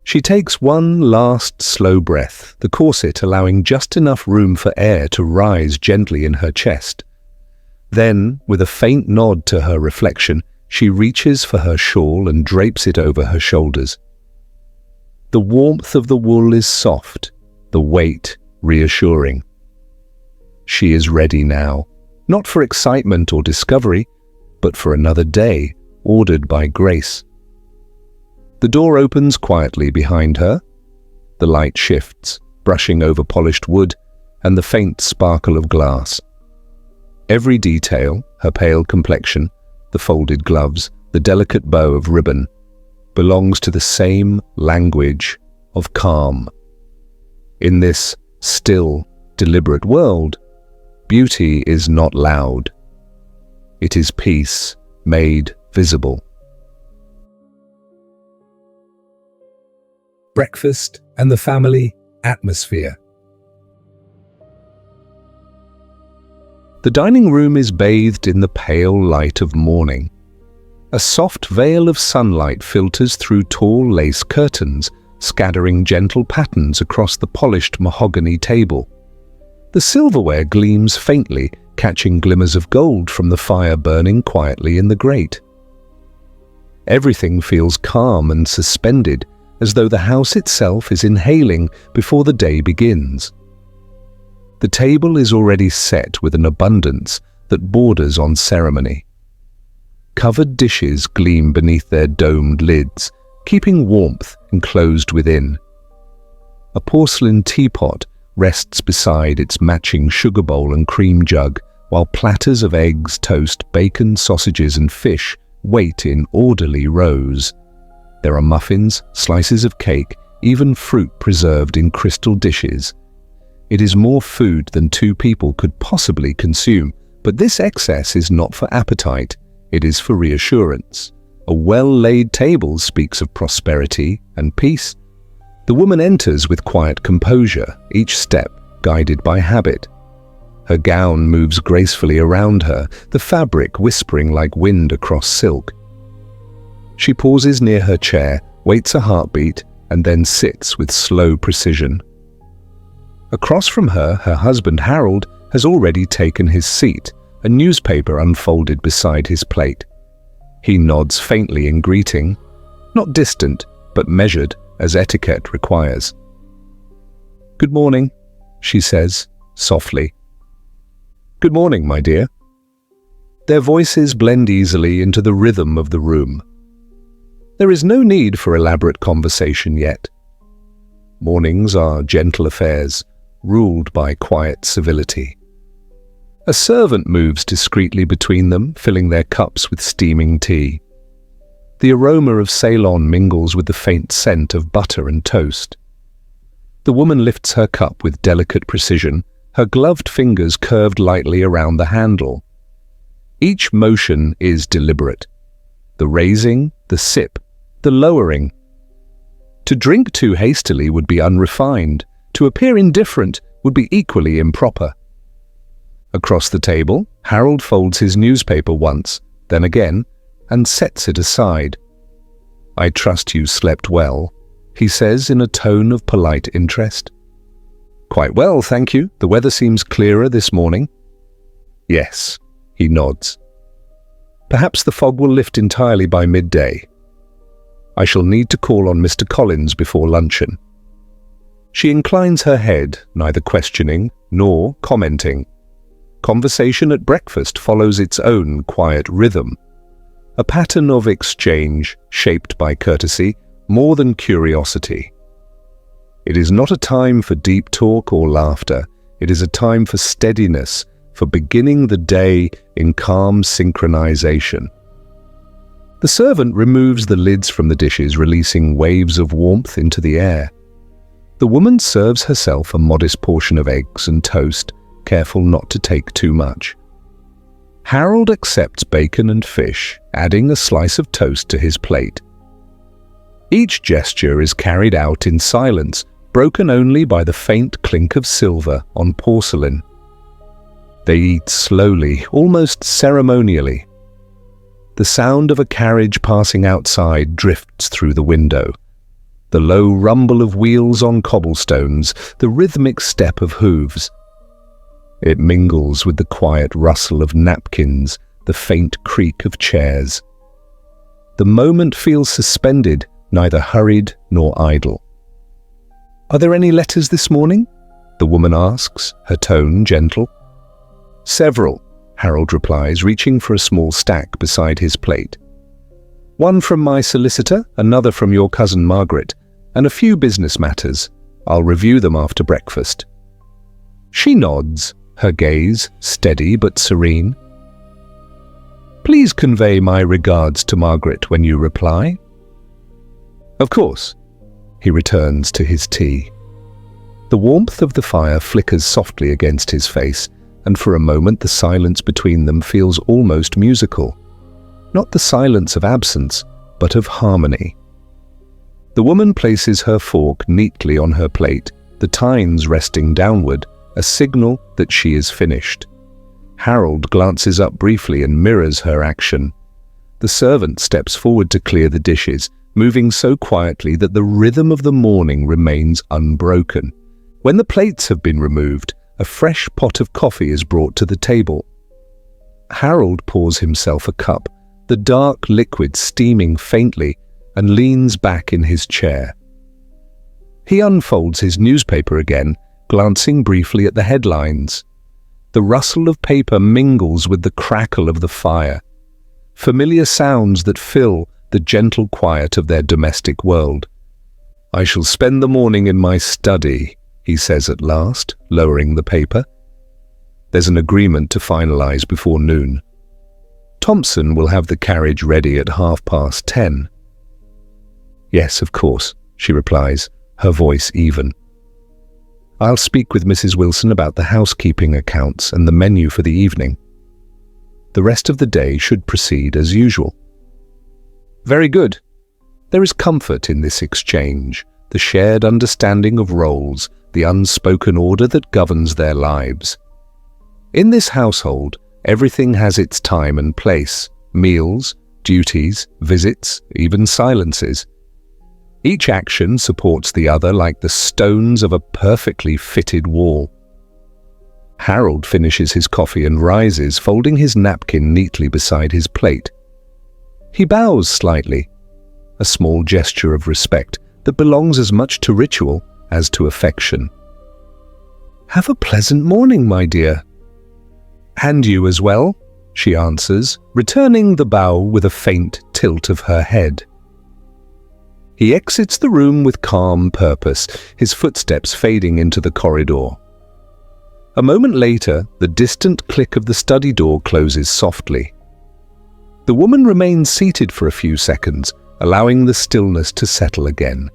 She takes one last slow breath, the corset allowing just enough room for air to rise gently in her chest. Then, with a faint nod to her reflection, she reaches for her shawl and drapes it over her shoulders. The warmth of the wool is soft, the weight reassuring. She is ready now, not for excitement or discovery, but for another day, ordered by grace. The door opens quietly behind her. The light shifts, brushing over polished wood and the faint sparkle of glass. Every detail, her pale complexion, the folded gloves, the delicate bow of ribbon, belongs to the same language of calm. In this still, deliberate world, beauty is not loud. It is peace made visible. Breakfast and the family atmosphere. The dining room is bathed in the pale light of morning. A soft veil of sunlight filters through tall lace curtains, scattering gentle patterns across the polished mahogany table. The silverware gleams faintly, catching glimmers of gold from the fire burning quietly in the grate. Everything feels calm and suspended, as though the house itself is inhaling before the day begins. The table is already set with an abundance that borders on ceremony. Covered dishes gleam beneath their domed lids, keeping warmth enclosed within. A porcelain teapot rests beside its matching sugar bowl and cream jug, while platters of eggs, toast, bacon, sausages and fish wait in orderly rows. There are muffins, slices of cake, even fruit preserved in crystal dishes. It is more food than two people could possibly consume, but this excess is not for appetite, it is for reassurance. A well-laid table speaks of prosperity and peace. The woman enters with quiet composure, each step guided by habit. Her gown moves gracefully around her, the fabric whispering like wind across silk. She pauses near her chair, waits a heartbeat, and then sits with slow precision. Across from her, her husband Harold has already taken his seat, a newspaper unfolded beside his plate. He nods faintly in greeting, not distant, but measured as etiquette requires. "Good morning," she says, softly. "Good morning, my dear." Their voices blend easily into the rhythm of the room. There is no need for elaborate conversation yet. Mornings are gentle affairs, ruled by quiet civility. A servant moves discreetly between them, filling their cups with steaming tea. The aroma of Ceylon mingles with the faint scent of butter and toast. The woman lifts her cup with delicate precision, her gloved fingers curved lightly around the handle. Each motion is deliberate. The raising, the sip, the lowering. To drink too hastily would be unrefined. To appear indifferent would be equally improper. Across the table, Harold folds his newspaper once, then again, and sets it aside. "I trust you slept well," he says in a tone of polite interest. "Quite well, thank you. The weather seems clearer this morning." "Yes," he nods. "Perhaps the fog will lift entirely by midday. I shall need to call on Mr. Collins before luncheon." She inclines her head, neither questioning nor commenting. Conversation at breakfast follows its own quiet rhythm, a pattern of exchange shaped by courtesy more than curiosity. It is not a time for deep talk or laughter. It is a time for steadiness, for beginning the day in calm synchronization. The servant removes the lids from the dishes, releasing waves of warmth into the air. The woman serves herself a modest portion of eggs and toast, careful not to take too much. Harold accepts bacon and fish, adding a slice of toast to his plate. Each gesture is carried out in silence, broken only by the faint clink of silver on porcelain. They eat slowly, almost ceremonially. The sound of a carriage passing outside drifts through the window. The low rumble of wheels on cobblestones, the rhythmic step of hooves. It mingles with the quiet rustle of napkins, the faint creak of chairs. The moment feels suspended, neither hurried nor idle. "Are there any letters this morning?" the woman asks, her tone gentle. "Several," Harold replies, reaching for a small stack beside his plate. "One from my solicitor, another from your cousin Margaret, and a few business matters. I'll review them after breakfast." She nods, her gaze steady but serene. "Please convey my regards to Margaret when you reply." "Of course." He returns to his tea. The warmth of the fire flickers softly against his face, and for a moment the silence between them feels almost musical. Not the silence of absence, but of harmony. The woman places her fork neatly on her plate, the tines resting downward, a signal that she is finished. Harold glances up briefly and mirrors her action. The servant steps forward to clear the dishes, moving so quietly that the rhythm of the morning remains unbroken. When the plates have been removed, a fresh pot of coffee is brought to the table. Harold pours himself a cup, the dark liquid steaming faintly, and leans back in his chair. He unfolds his newspaper again, glancing briefly at the headlines. The rustle of paper mingles with the crackle of the fire, familiar sounds that fill the gentle quiet of their domestic world. "I shall spend the morning in my study," he says at last, lowering the paper. There's an agreement to finalize before noon. Thompson will have the carriage ready at 10:30. "Yes, of course," she replies, her voice even. "I'll speak with Mrs. Wilson about the housekeeping accounts and the menu for the evening. The rest of the day should proceed as usual." Very good. There is comfort in this exchange, the shared understanding of roles, the unspoken order that governs their lives. In this household, everything has its time and place: meals, duties, visits, even silences. Each action supports the other like the stones of a perfectly fitted wall. Harold finishes his coffee and rises, folding his napkin neatly beside his plate. He bows slightly, a small gesture of respect that belongs as much to ritual as to affection. "Have a pleasant morning, my dear." "And you as well," she answers, returning the bow with a faint tilt of her head. He exits the room with calm purpose, his footsteps fading into the corridor. A moment later, the distant click of the study door closes softly. The woman remains seated for a few seconds, allowing the stillness to settle again.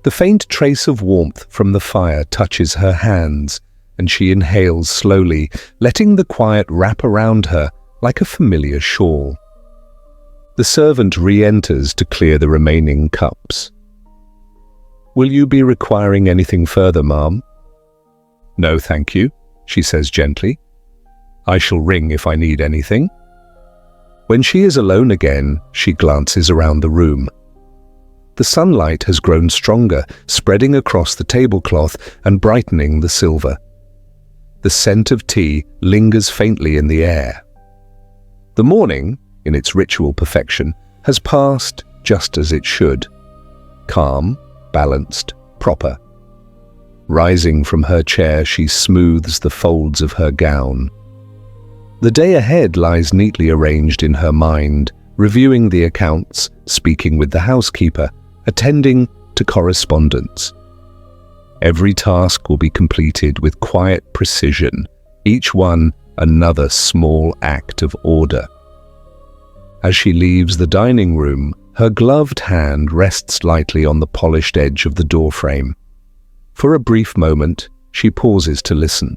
The faint trace of warmth from the fire touches her hands, and she inhales slowly, letting the quiet wrap around her like a familiar shawl. The servant re-enters to clear the remaining cups. "Will you be requiring anything further, ma'am?" "No, thank you," she says gently. "I shall ring if I need anything." When she is alone again, she glances around the room. The sunlight has grown stronger, spreading across the tablecloth and brightening the silver. The scent of tea lingers faintly in the air. The morning, in its ritual perfection, has passed just as it should. Calm, balanced, proper. Rising from her chair, she smooths the folds of her gown. The day ahead lies neatly arranged in her mind, reviewing the accounts, speaking with the housekeeper, attending to correspondence. Every task will be completed with quiet precision, each one another small act of order. As she leaves the dining room, her gloved hand rests lightly on the polished edge of the doorframe. For a brief moment, she pauses to listen.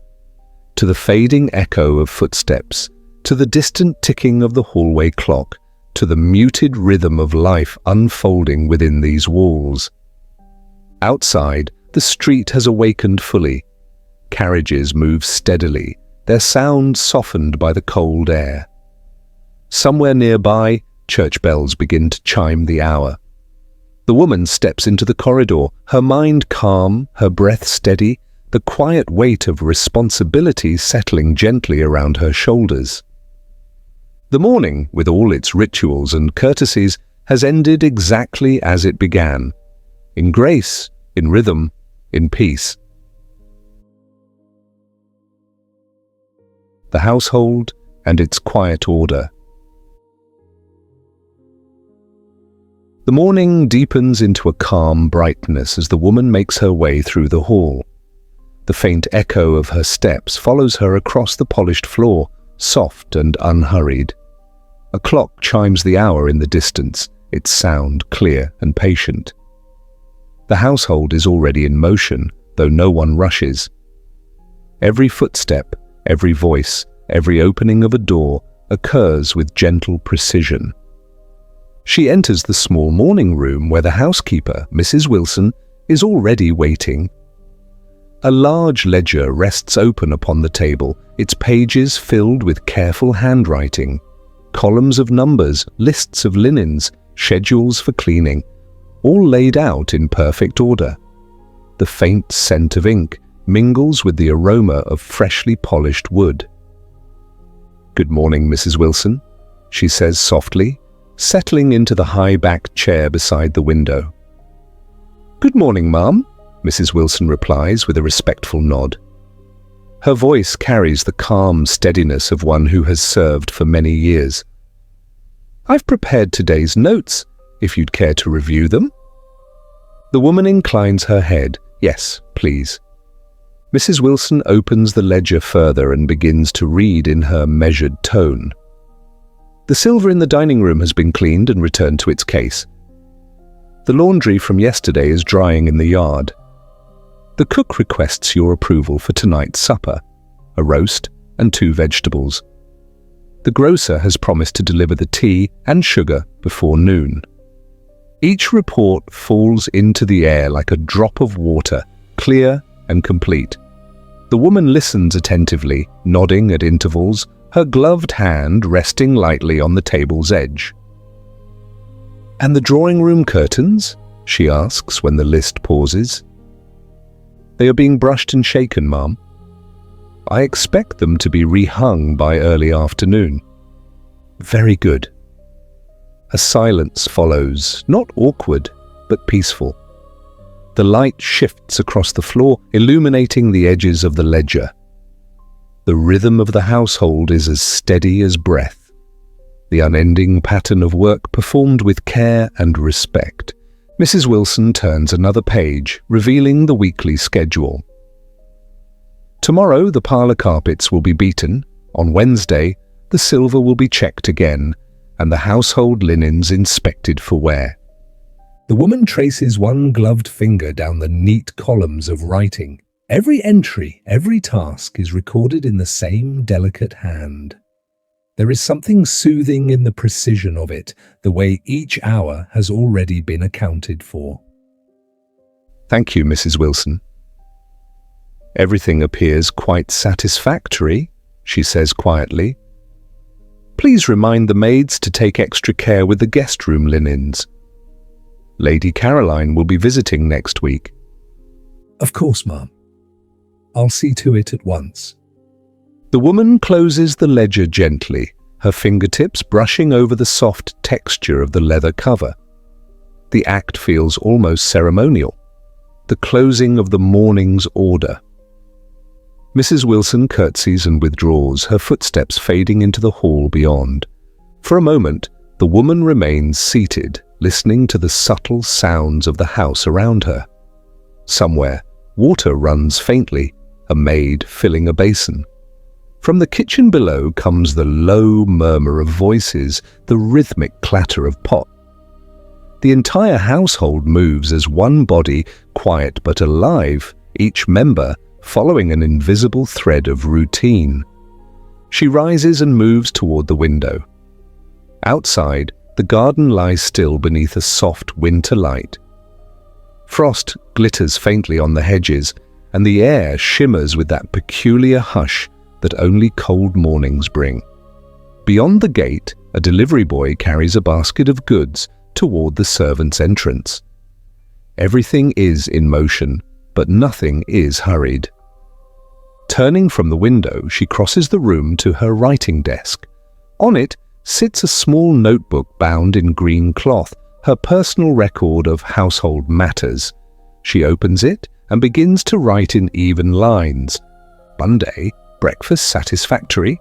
To the fading echo of footsteps, to the distant ticking of the hallway clock, to the muted rhythm of life unfolding within these walls. Outside, the street has awakened fully. Carriages move steadily, their sound softened by the cold air. Somewhere nearby, church bells begin to chime the hour. The woman steps into the corridor, her mind calm, her breath steady, the quiet weight of responsibility settling gently around her shoulders. The morning, with all its rituals and courtesies, has ended exactly as it began, in grace, in rhythm, in peace. The household and its quiet order. The morning deepens into a calm brightness as the woman makes her way through the hall. The faint echo of her steps follows her across the polished floor, soft and unhurried. A clock chimes the hour in the distance, its sound clear and patient. The household is already in motion, though no one rushes. Every footstep, every voice, every opening of a door occurs with gentle precision. She enters the small morning room where the housekeeper, Mrs. Wilson, is already waiting. A large ledger rests open upon the table, its pages filled with careful handwriting. Columns of numbers, lists of linens, schedules for cleaning, all laid out in perfect order. The faint scent of ink mingles with the aroma of freshly polished wood. "Good morning, Mrs. Wilson," she says softly, settling into the high-backed chair beside the window. "Good morning, Ma'am," Mrs. Wilson replies with a respectful nod. Her voice carries the calm steadiness of one who has served for many years. "I've prepared today's notes, if you'd care to review them." The woman inclines her head. "Yes, please." Mrs. Wilson opens the ledger further and begins to read in her measured tone. "The silver in the dining room has been cleaned and returned to its case. The laundry from yesterday is drying in the yard. The cook requests your approval for tonight's supper, a roast and 2 vegetables. The grocer has promised to deliver the tea and sugar before noon." Each report falls into the air like a drop of water, clear and complete. The woman listens attentively, nodding at intervals, her gloved hand resting lightly on the table's edge. "And the drawing room curtains?" she asks when the list pauses. "They are being brushed and shaken, Ma'am. I expect them to be rehung by early afternoon." "Very good." A silence follows, not awkward, but peaceful. The light shifts across the floor, illuminating the edges of the ledger. The rhythm of the household is as steady as breath, the unending pattern of work performed with care and respect. Mrs. Wilson turns another page, revealing the weekly schedule. Tomorrow, the parlour carpets will be beaten. On Wednesday, the silver will be checked again, and the household linens inspected for wear. The woman traces one gloved finger down the neat columns of writing. Every entry, every task is recorded in the same delicate hand. There is something soothing in the precision of it, the way each hour has already been accounted for. "Thank you, Mrs. Wilson." "Everything appears quite satisfactory," she says quietly. "Please remind the maids to take extra care with the guest room linens. Lady Caroline will be visiting next week." "Of course, Ma'am. I'll see to it at once." The woman closes the ledger gently, her fingertips brushing over the soft texture of the leather cover. The act feels almost ceremonial, the closing of the morning's order. Mrs. Wilson curtsies and withdraws, her footsteps fading into the hall beyond. For a moment, the woman remains seated, listening to the subtle sounds of the house around her. Somewhere, water runs faintly, a maid filling a basin. From the kitchen below comes the low murmur of voices, the rhythmic clatter of pot. The entire household moves as one body, quiet but alive, each member following an invisible thread of routine. She rises and moves toward the window. Outside, the garden lies still beneath a soft winter light. Frost glitters faintly on the hedges, and the air shimmers with that peculiar hush that only cold mornings bring. Beyond the gate, a delivery boy carries a basket of goods toward the servants' entrance. Everything is in motion, but nothing is hurried. Turning from the window, she crosses the room to her writing desk. On it sits a small notebook bound in green cloth, her personal record of household matters. She opens it and begins to write in even lines. Monday, breakfast satisfactory.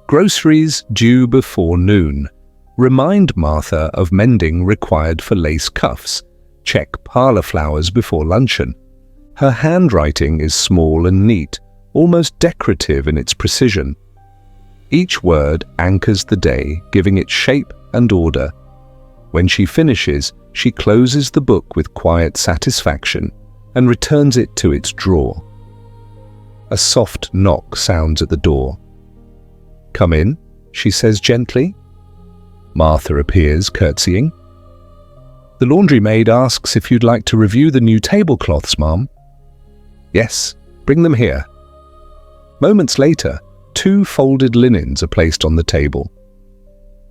Groceries due before noon. Remind Martha of mending required for lace cuffs. Check parlour flowers before luncheon. Her handwriting is small and neat, almost decorative in its precision. Each word anchors the day, giving it shape and order. When she finishes, she closes the book with quiet satisfaction and returns it to its drawer. A soft knock sounds at the door. "Come in," she says gently. Martha appears, curtsying. "The laundry maid asks if you'd like to review the new tablecloths, Ma'am." "Yes, bring them here." Moments later, 2 folded linens are placed on the table.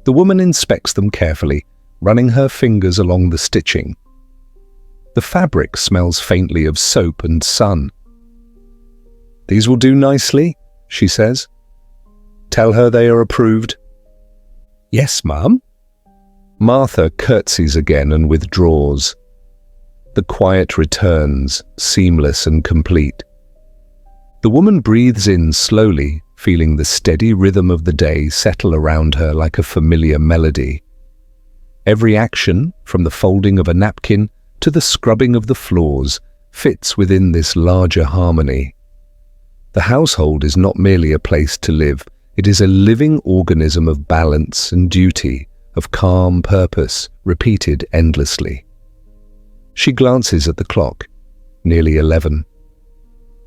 The woman inspects them carefully, running her fingers along the stitching. The fabric smells faintly of soap and sun. "These will do nicely," she says. Tell her they are approved." "Yes, ma'am." Martha curtsies again and withdraws. The quiet returns, seamless and complete. The woman breathes in slowly, feeling the steady rhythm of the day settle around her like a familiar melody. Every action, from the folding of a napkin to the scrubbing of the floors, fits within this larger harmony. The household is not merely a place to live, it is a living organism of balance and duty, of calm purpose, repeated endlessly. She glances at the clock, nearly 11.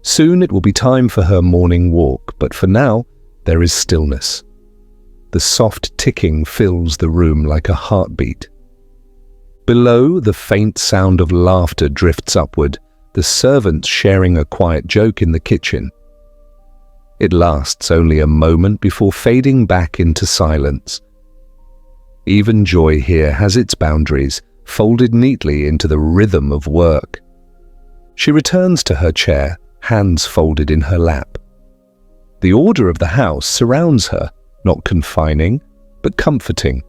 Soon it will be time for her morning walk, but for now, there is stillness. The soft ticking fills the room like a heartbeat. Below, the faint sound of laughter drifts upward, the servants sharing a quiet joke in the kitchen. It lasts only a moment before fading back into silence. Even joy here has its boundaries, folded neatly into the rhythm of work. She returns to her chair, hands folded in her lap. The order of the house surrounds her, not confining, but comforting.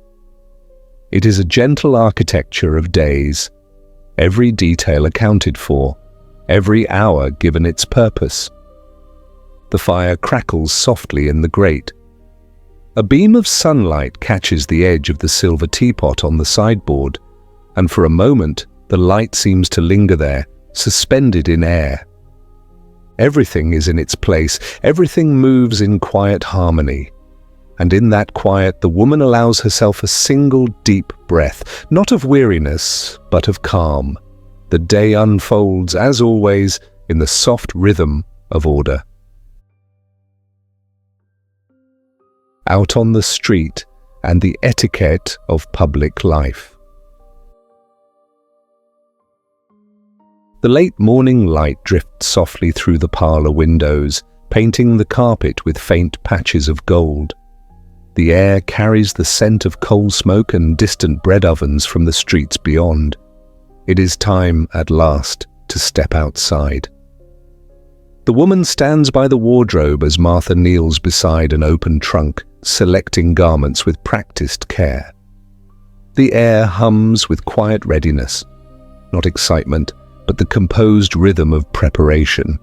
It is a gentle architecture of days, every detail accounted for, every hour given its purpose. The fire crackles softly in the grate. A beam of sunlight catches the edge of the silver teapot on the sideboard, and for a moment the light seems to linger there, suspended in air. Everything is in its place, everything moves in quiet harmony. And in that quiet, the woman allows herself a single deep breath, not of weariness, but of calm. The day unfolds, as always, in the soft rhythm of order. Out on the street and the etiquette of public life. The late morning light drifts softly through the parlour windows, painting the carpet with faint patches of gold. The air carries the scent of coal smoke and distant bread ovens from the streets beyond. It is time, at last, to step outside. The woman stands by the wardrobe as Martha kneels beside an open trunk, selecting garments with practiced care. The air hums with quiet readiness, not excitement, but the composed rhythm of preparation.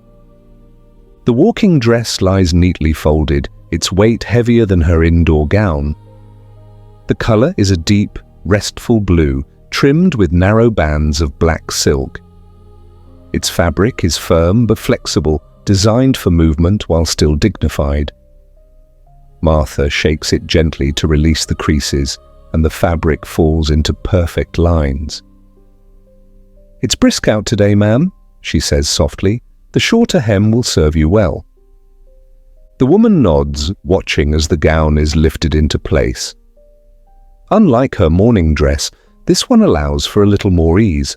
The walking dress lies neatly folded, its weight heavier than her indoor gown. The colour is a deep, restful blue, trimmed with narrow bands of black silk. Its fabric is firm but flexible, designed for movement while still dignified. Martha shakes it gently to release the creases, and the fabric falls into perfect lines. "It's brisk out today, ma'am," she says softly. "The shorter hem will serve you well." The woman nods, watching as the gown is lifted into place. Unlike her morning dress, this one allows for a little more ease,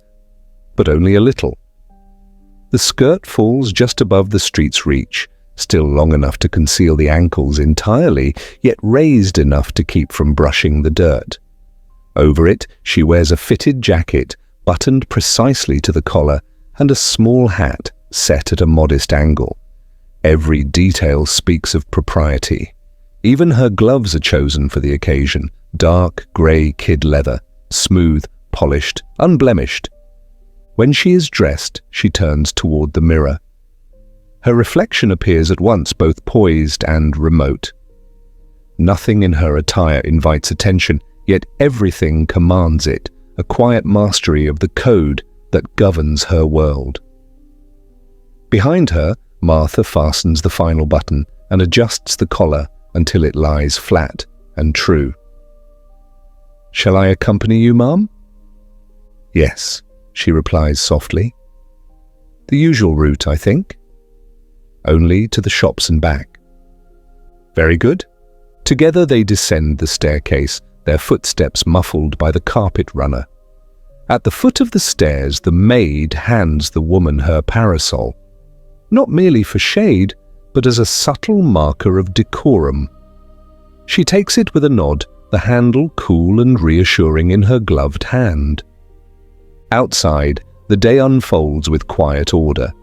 but only a little. The skirt falls just above the street's reach, still long enough to conceal the ankles entirely, yet raised enough to keep from brushing the dirt. Over it, she wears a fitted jacket, buttoned precisely to the collar, and a small hat set at a modest angle. Every detail speaks of propriety. Even her gloves are chosen for the occasion, dark grey kid leather, smooth, polished, unblemished. When she is dressed, she turns toward the mirror. Her reflection appears at once both poised and remote. Nothing in her attire invites attention, yet everything commands it, a quiet mastery of the code that governs her world. Behind her, Martha fastens the final button and adjusts the collar until it lies flat and true. "Shall I accompany you, ma'am?" "Yes," she replies softly. "The usual route, I think." "Only to the shops and back." "Very good." Together they descend the staircase, their footsteps muffled by the carpet runner. At the foot of the stairs, the maid hands the woman her parasol, not merely for shade, but as a subtle marker of decorum. She takes it with a nod, the handle cool and reassuring in her gloved hand. Outside, the day unfolds with quiet order.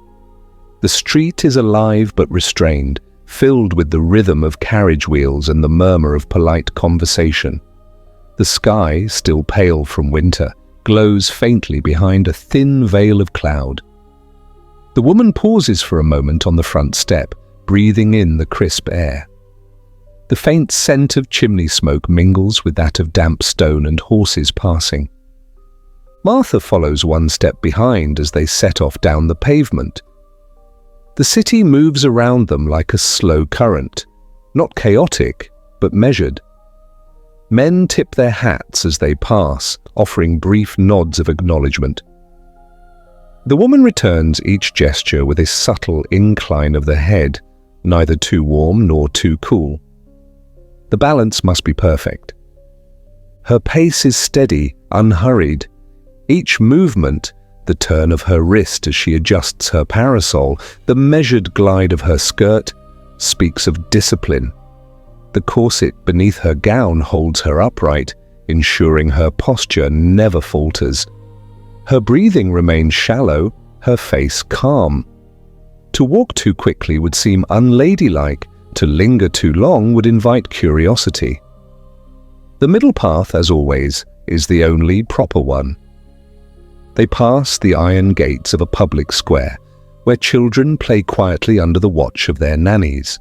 The street is alive but restrained, filled with the rhythm of carriage wheels and the murmur of polite conversation. The sky, still pale from winter, glows faintly behind a thin veil of cloud. The woman pauses for a moment on the front step, breathing in the crisp air. The faint scent of chimney smoke mingles with that of damp stone and horses passing. Martha follows one step behind as they set off down the pavement. The city moves around them like a slow current, not chaotic, but measured. Men tip their hats as they pass, offering brief nods of acknowledgement. The woman returns each gesture with a subtle incline of the head, neither too warm nor too cool. The balance must be perfect. Her pace is steady, unhurried. Each movement, the turn of her wrist as she adjusts her parasol, the measured glide of her skirt, speaks of discipline. The corset beneath her gown holds her upright, ensuring her posture never falters. Her breathing remains shallow, her face calm. To walk too quickly would seem unladylike, to linger too long would invite curiosity. The middle path, as always, is the only proper one. They pass the iron gates of a public square, where children play quietly under the watch of their nannies.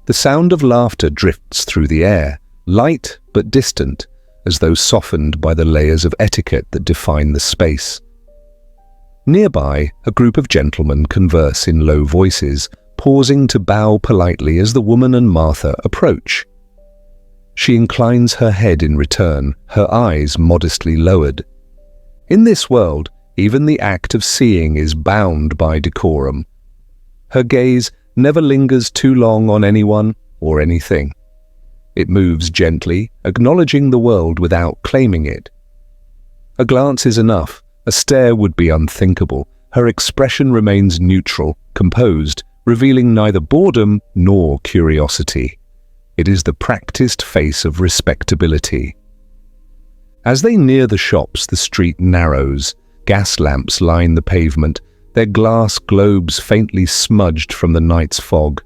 The sound of laughter drifts through the air, light but distant, as though softened by the layers of etiquette that define the space. Nearby, a group of gentlemen converse in low voices, pausing to bow politely as the woman and Martha approach. She inclines her head in return, her eyes modestly lowered. In this world, even the act of seeing is bound by decorum. Her gaze never lingers too long on anyone or anything. It moves gently, acknowledging the world without claiming it. A glance is enough. A stare would be unthinkable. Her expression remains neutral, composed, revealing neither boredom nor curiosity. It is the practiced face of respectability. As they near the shops, the street narrows. Gas lamps line the pavement, their glass globes faintly smudged from the night's fog.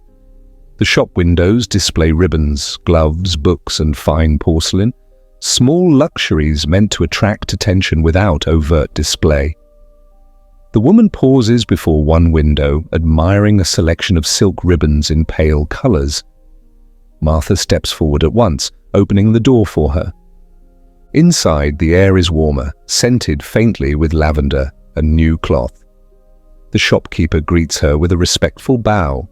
The shop windows display ribbons, gloves, books, and fine porcelain, small luxuries meant to attract attention without overt display. The woman pauses before one window, admiring a selection of silk ribbons in pale colors. Martha steps forward at once, opening the door for her. Inside, the air is warmer, scented faintly with lavender and new cloth. The shopkeeper greets her with a respectful bow.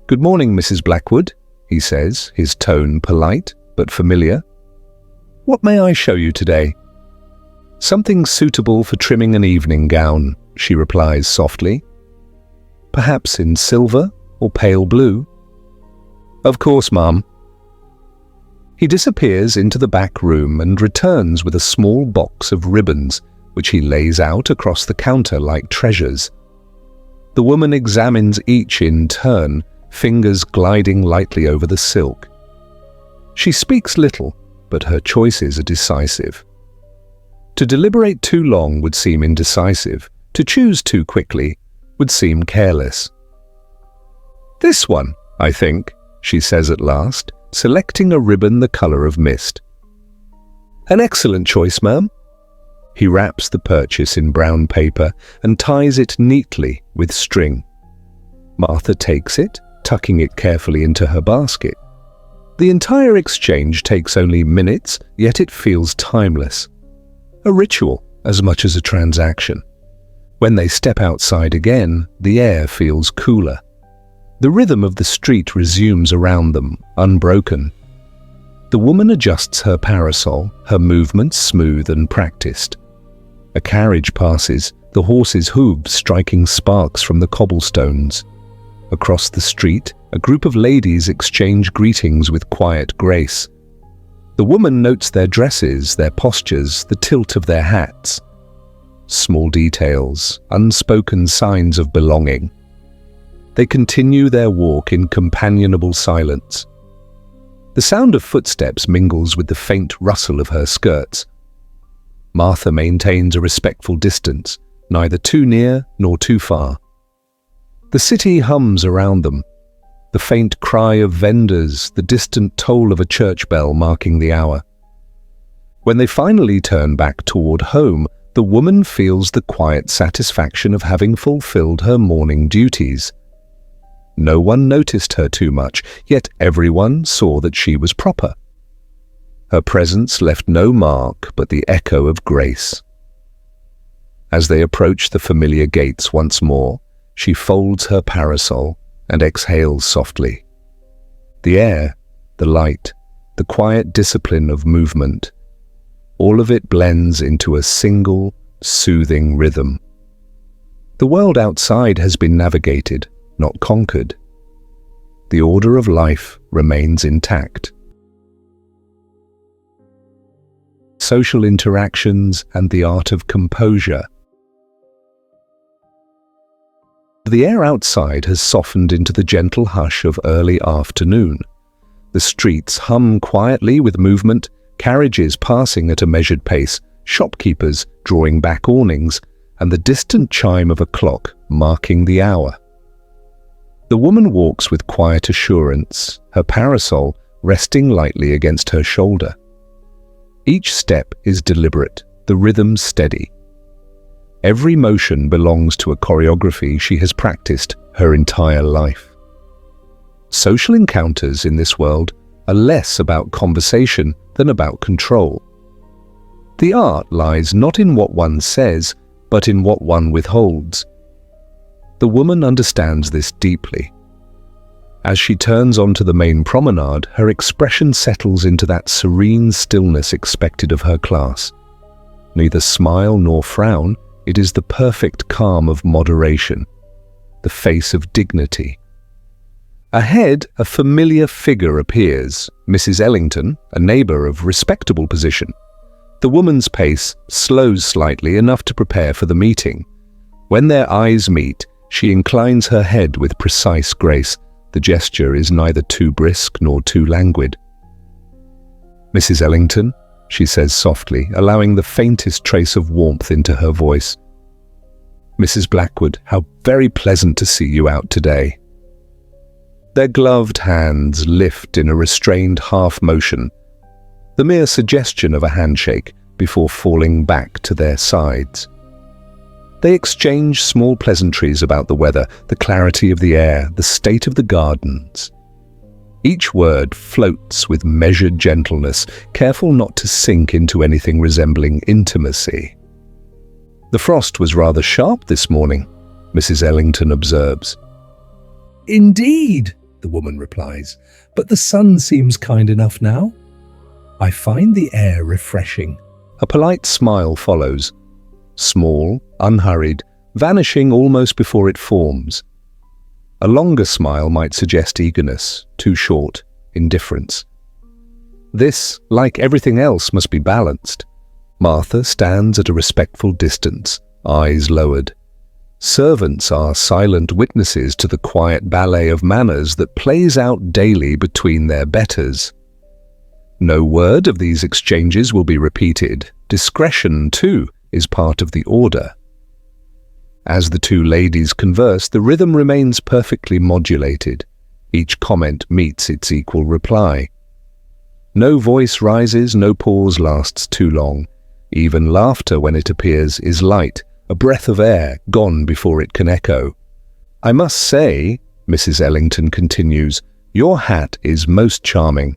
"Good morning, Mrs. Blackwood," he says, his tone polite but familiar. "What may I show you today?" "Something suitable for trimming an evening gown," she replies softly. "Perhaps in silver or pale blue?" "Of course, ma'am." He disappears into the back room and returns with a small box of ribbons, which he lays out across the counter like treasures. The woman examines each in turn, fingers gliding lightly over the silk. She speaks little, but her choices are decisive. To deliberate too long would seem indecisive. To choose too quickly would seem careless. "This one, I think," she says at last, selecting a ribbon the color of mist. "An excellent choice, ma'am." He wraps the purchase in brown paper and ties it neatly with string. Martha takes it, tucking it carefully into her basket. The entire exchange takes only minutes, yet it feels timeless. A ritual as much as a transaction. When they step outside again, the air feels cooler. The rhythm of the street resumes around them, unbroken. The woman adjusts her parasol, her movements smooth and practiced. A carriage passes, the horse's hooves striking sparks from the cobblestones. Across the street, a group of ladies exchange greetings with quiet grace. The woman notes their dresses, their postures, the tilt of their hats. Small details, unspoken signs of belonging. They continue their walk in companionable silence. The sound of footsteps mingles with the faint rustle of her skirts. Martha maintains a respectful distance, neither too near nor too far. The city hums around them. the faint cry of vendors, the distant toll of a church bell marking the hour. When they finally turn back toward home, the woman feels the quiet satisfaction of having fulfilled her morning duties. No one noticed her too much, yet everyone saw that she was proper. Her presence left no mark but the echo of grace. As they approach the familiar gates once more, she folds her parasol and exhales softly. The air, the light, the quiet discipline of movement, all of it blends into a single, soothing rhythm. The world outside has been navigated, not conquered. The order of life remains intact. Social interactions and the art of composure. The air outside has softened into the gentle hush of early afternoon. The streets hum quietly with movement, carriages passing at a measured pace, shopkeepers drawing back awnings, and the distant chime of a clock marking the hour. The woman walks with quiet assurance, her parasol resting lightly against her shoulder. Each step is deliberate, the rhythm steady. Every motion belongs to a choreography she has practiced her entire life. Social encounters in this world are less about conversation than about control. The art lies not in what one says, but in what one withholds. The woman understands this deeply. As she turns onto the main promenade, her expression settles into that serene stillness expected of her class. Neither smile nor frown, it is the perfect calm of moderation, the face of dignity. Ahead, a familiar figure appears, Mrs. Ellington, a neighbour of respectable position. The woman's pace slows slightly, enough to prepare for the meeting. When their eyes meet, she inclines her head with precise grace. The gesture is neither too brisk nor too languid. "Mrs. Ellington," she says softly, allowing the faintest trace of warmth into her voice. "Mrs. Blackwood, how very pleasant to see you out today." Their gloved hands lift in a restrained half-motion, the mere suggestion of a handshake before falling back to their sides. They exchange small pleasantries about the weather, the clarity of the air, the state of the gardens. Each word floats with measured gentleness, careful not to sink into anything resembling intimacy. "The frost was rather sharp this morning," Mrs. Ellington observes. "Indeed," the woman replies, "but the sun seems kind enough now. I find the air refreshing." A polite smile follows, small, unhurried, vanishing almost before it forms. A longer smile might suggest eagerness, too short, indifference. This, like everything else, must be balanced. Martha stands at a respectful distance, eyes lowered. Servants are silent witnesses to the quiet ballet of manners that plays out daily between their betters. No word of these exchanges will be repeated. Discretion, too, is part of the order. As the two ladies converse, the rhythm remains perfectly modulated. Each comment meets its equal reply. No voice rises, no pause lasts too long. Even laughter, when it appears, is light, a breath of air, gone before it can echo. "I must say," Mrs. Ellington continues, "your hat is most charming."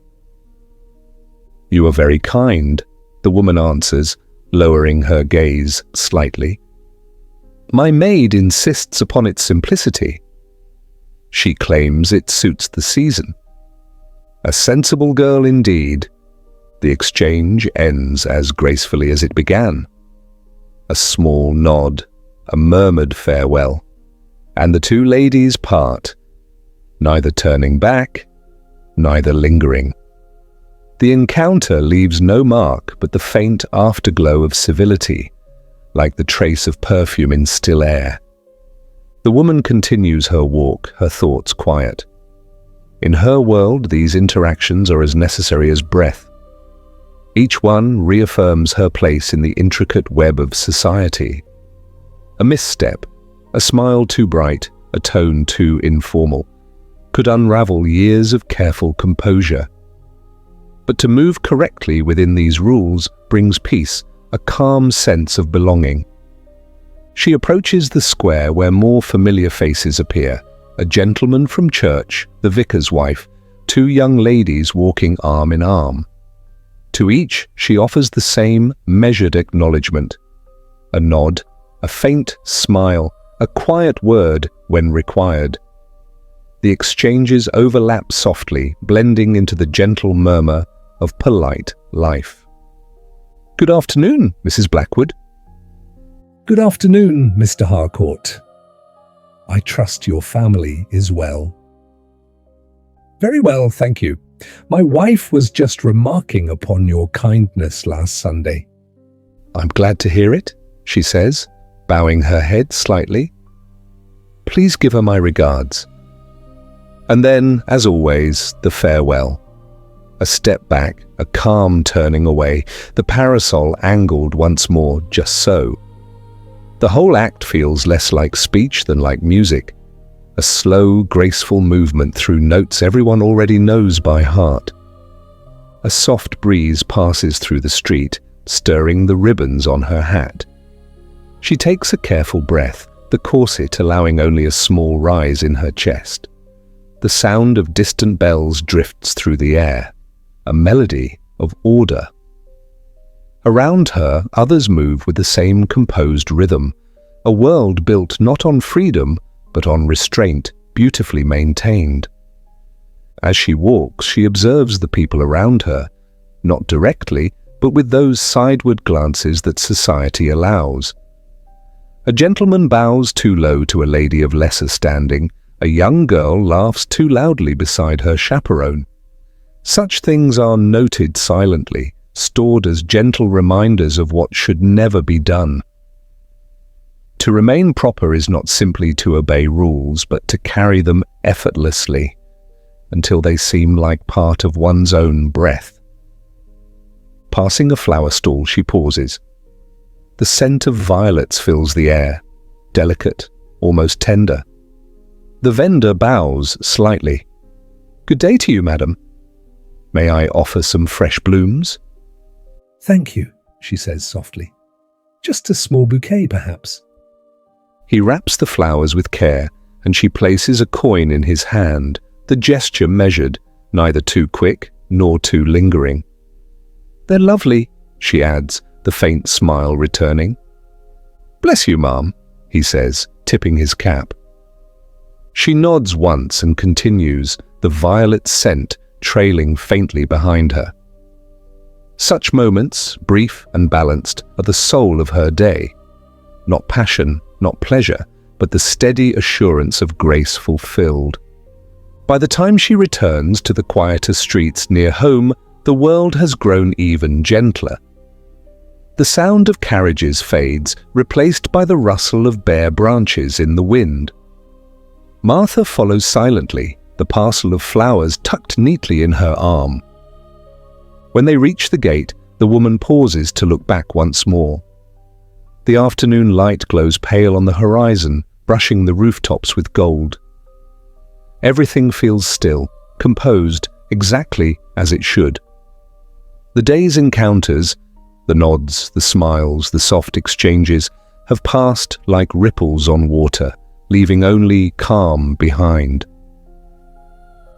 "You are very kind," the woman answers, lowering her gaze slightly. "My maid insists upon its simplicity. She claims it suits the season." A sensible girl indeed. The exchange ends as gracefully as it began. A small nod, a murmured farewell, and the two ladies part, neither turning back, neither lingering. The encounter leaves no mark but the faint afterglow of civility, like the trace of perfume in still air. The woman continues her walk, her thoughts quiet. In her world, these interactions are as necessary as breath. Each one reaffirms her place in the intricate web of society. A misstep, a smile too bright, a tone too informal. could unravel years of careful composure. But to move correctly within these rules brings peace, a calm sense of belonging. She approaches the square where more familiar faces appear, a gentleman from church, the vicar's wife, two young ladies walking arm in arm. To each, she offers the same measured acknowledgement. A nod, a faint smile, a quiet word when required. The exchanges overlap softly, blending into the gentle murmur of polite life. "Good afternoon, Mrs. Blackwood." "Good afternoon, Mr. Harcourt. I trust your family is well." "Very well, thank you. My wife was just remarking upon your kindness last Sunday." "I'm glad to hear it," she says, bowing her head slightly. "Please give her my regards." And then, as always, the farewell. A step back, a calm turning away, the parasol angled once more, just so. The whole act feels less like speech than like music, a slow, graceful movement through notes everyone already knows by heart. A soft breeze passes through the street, stirring the ribbons on her hat. She takes a careful breath, the corset allowing only a small rise in her chest. The sound of distant bells drifts through the air, a melody of order. Around her, others move with the same composed rhythm, a world built not on freedom, but on restraint, beautifully maintained. As she walks, she observes the people around her, not directly, but with those sideward glances that society allows. A gentleman bows too low to a lady of lesser standing. A young girl laughs too loudly beside her chaperone. Such things are noted silently, stored as gentle reminders of what should never be done. To remain proper is not simply to obey rules, but to carry them effortlessly, until they seem like part of one's own breath. Passing a flower stall, she pauses. The scent of violets fills the air, delicate, almost tender. The vendor bows slightly. "Good day to you, madam. May I offer some fresh blooms?" "Thank you," she says softly. "Just a small bouquet, perhaps." He wraps the flowers with care, and she places a coin in his hand, the gesture measured, neither too quick nor too lingering. "They're lovely," she adds, the faint smile returning. "Bless you, ma'am," he says, tipping his cap. She nods once and continues, the violet scent trailing faintly behind her. Such moments, brief and balanced, are the soul of her day. Not passion, not pleasure, but the steady assurance of grace fulfilled. By the time she returns to the quieter streets near home, the world has grown even gentler. The sound of carriages fades, replaced by the rustle of bare branches in the wind. Martha follows silently, the parcel of flowers tucked neatly in her arm. When they reach the gate, the woman pauses to look back once more. The afternoon light glows pale on the horizon, brushing the rooftops with gold. Everything feels still, composed, exactly as it should. The day's encounters, the nods, the smiles, the soft exchanges, have passed like ripples on water, leaving only calm behind.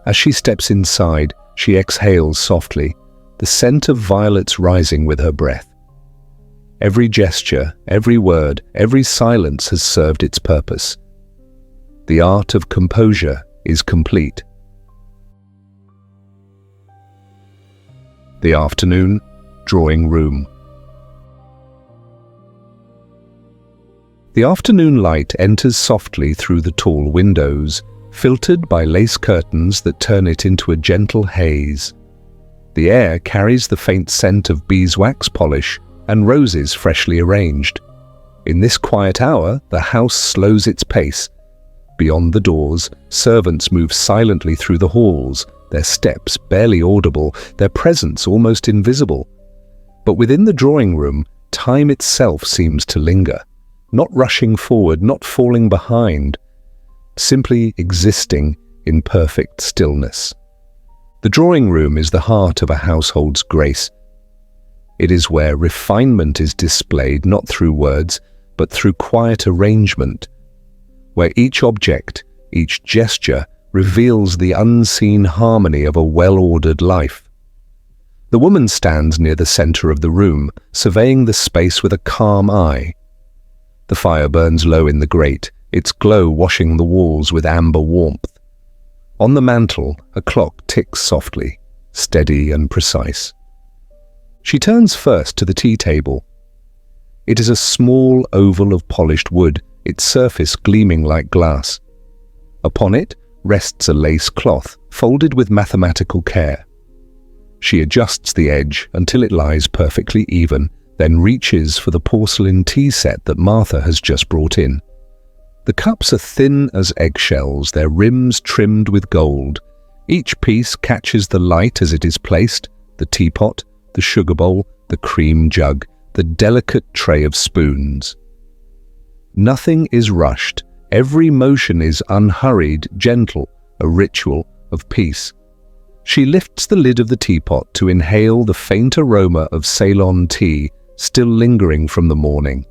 As she steps inside, she exhales softly, the scent of violets rising with her breath. Every gesture, every word, every silence has served its purpose. The art of composure is complete. The afternoon drawing room. The afternoon light enters softly through the tall windows, filtered by lace curtains that turn it into a gentle haze. The air carries the faint scent of beeswax polish and roses freshly arranged. In this quiet hour, the house slows its pace. Beyond the doors, servants move silently through the halls, their steps barely audible, their presence almost invisible. But within the drawing room, time itself seems to linger, not rushing forward, not falling behind, simply existing in perfect stillness. The drawing room is the heart of a household's grace. It is where refinement is displayed not through words, but through quiet arrangement, where each object, each gesture, reveals the unseen harmony of a well-ordered life. The woman stands near the center of the room, surveying the space with a calm eye. The fire burns low in the grate, its glow washing the walls with amber warmth. On the mantel, a clock ticks softly, steady and precise. She turns first to the tea table. It is a small oval of polished wood, its surface gleaming like glass. Upon it rests a lace cloth, folded with mathematical care. She adjusts the edge until it lies perfectly even, then reaches for the porcelain tea set that Martha has just brought in. The cups are thin as eggshells, their rims trimmed with gold. Each piece catches the light as it is placed: the teapot, the sugar bowl, the cream jug, the delicate tray of spoons. Nothing is rushed. Every motion is unhurried, gentle, a ritual of peace. She lifts the lid of the teapot to inhale the faint aroma of Ceylon tea still lingering from the morning.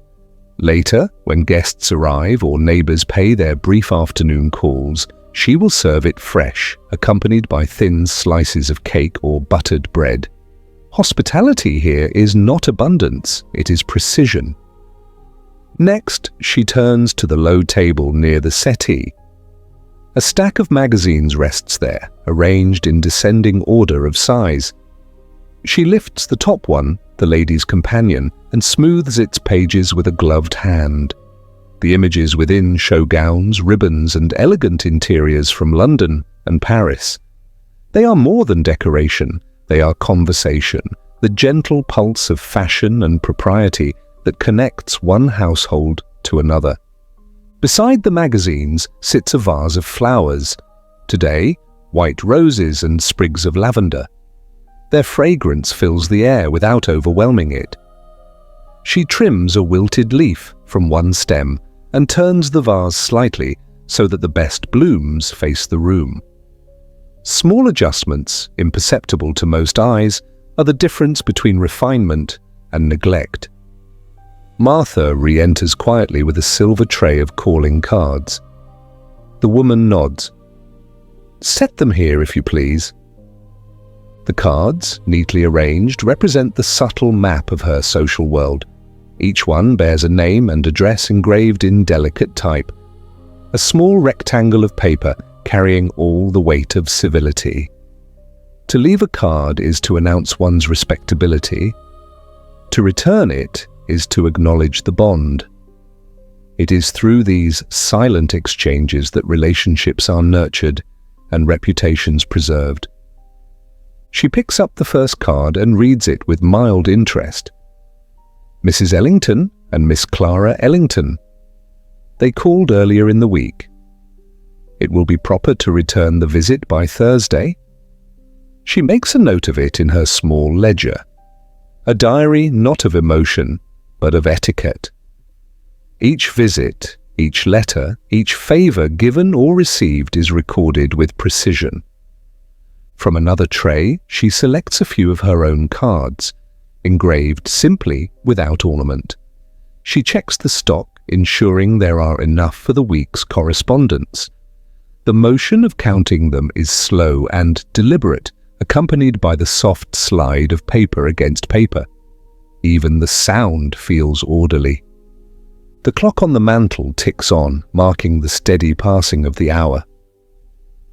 Later, when guests arrive or neighbors pay their brief afternoon calls, she will serve it fresh, accompanied by thin slices of cake or buttered bread. Hospitality here is not abundance, it is precision. Next, she turns to the low table near the settee. A stack of magazines rests there, arranged in descending order of size. She lifts the top one, the Lady's Companion, and smooths its pages with a gloved hand. The images within show gowns, ribbons, and elegant interiors from London and Paris. They are more than decoration, they are conversation, the gentle pulse of fashion and propriety that connects one household to another. Beside the magazines sits a vase of flowers. Today, white roses and sprigs of lavender. Their fragrance fills the air without overwhelming it. She trims a wilted leaf from one stem and turns the vase slightly so that the best blooms face the room. Small adjustments, imperceptible to most eyes, are the difference between refinement and neglect. Martha re-enters quietly with a silver tray of calling cards. The woman nods. "Set them here, if you please." The cards, neatly arranged, represent the subtle map of her social world. Each one bears a name and address engraved in delicate type. A small rectangle of paper carrying all the weight of civility. To leave a card is to announce one's respectability. To return it is to acknowledge the bond. It is through these silent exchanges that relationships are nurtured and reputations preserved. She picks up the first card and reads it with mild interest. Mrs. Ellington and Miss Clara Ellington. They called earlier in the week. It will be proper to return the visit by Thursday. She makes a note of it in her small ledger. A diary not of emotion, but of etiquette. Each visit, each letter, each favor given or received is recorded with precision. From another tray, she selects a few of her own cards, engraved simply without ornament. She checks the stock, ensuring there are enough for the week's correspondence. The motion of counting them is slow and deliberate, accompanied by the soft slide of paper against paper. Even the sound feels orderly. The clock on the mantel ticks on, marking the steady passing of the hour.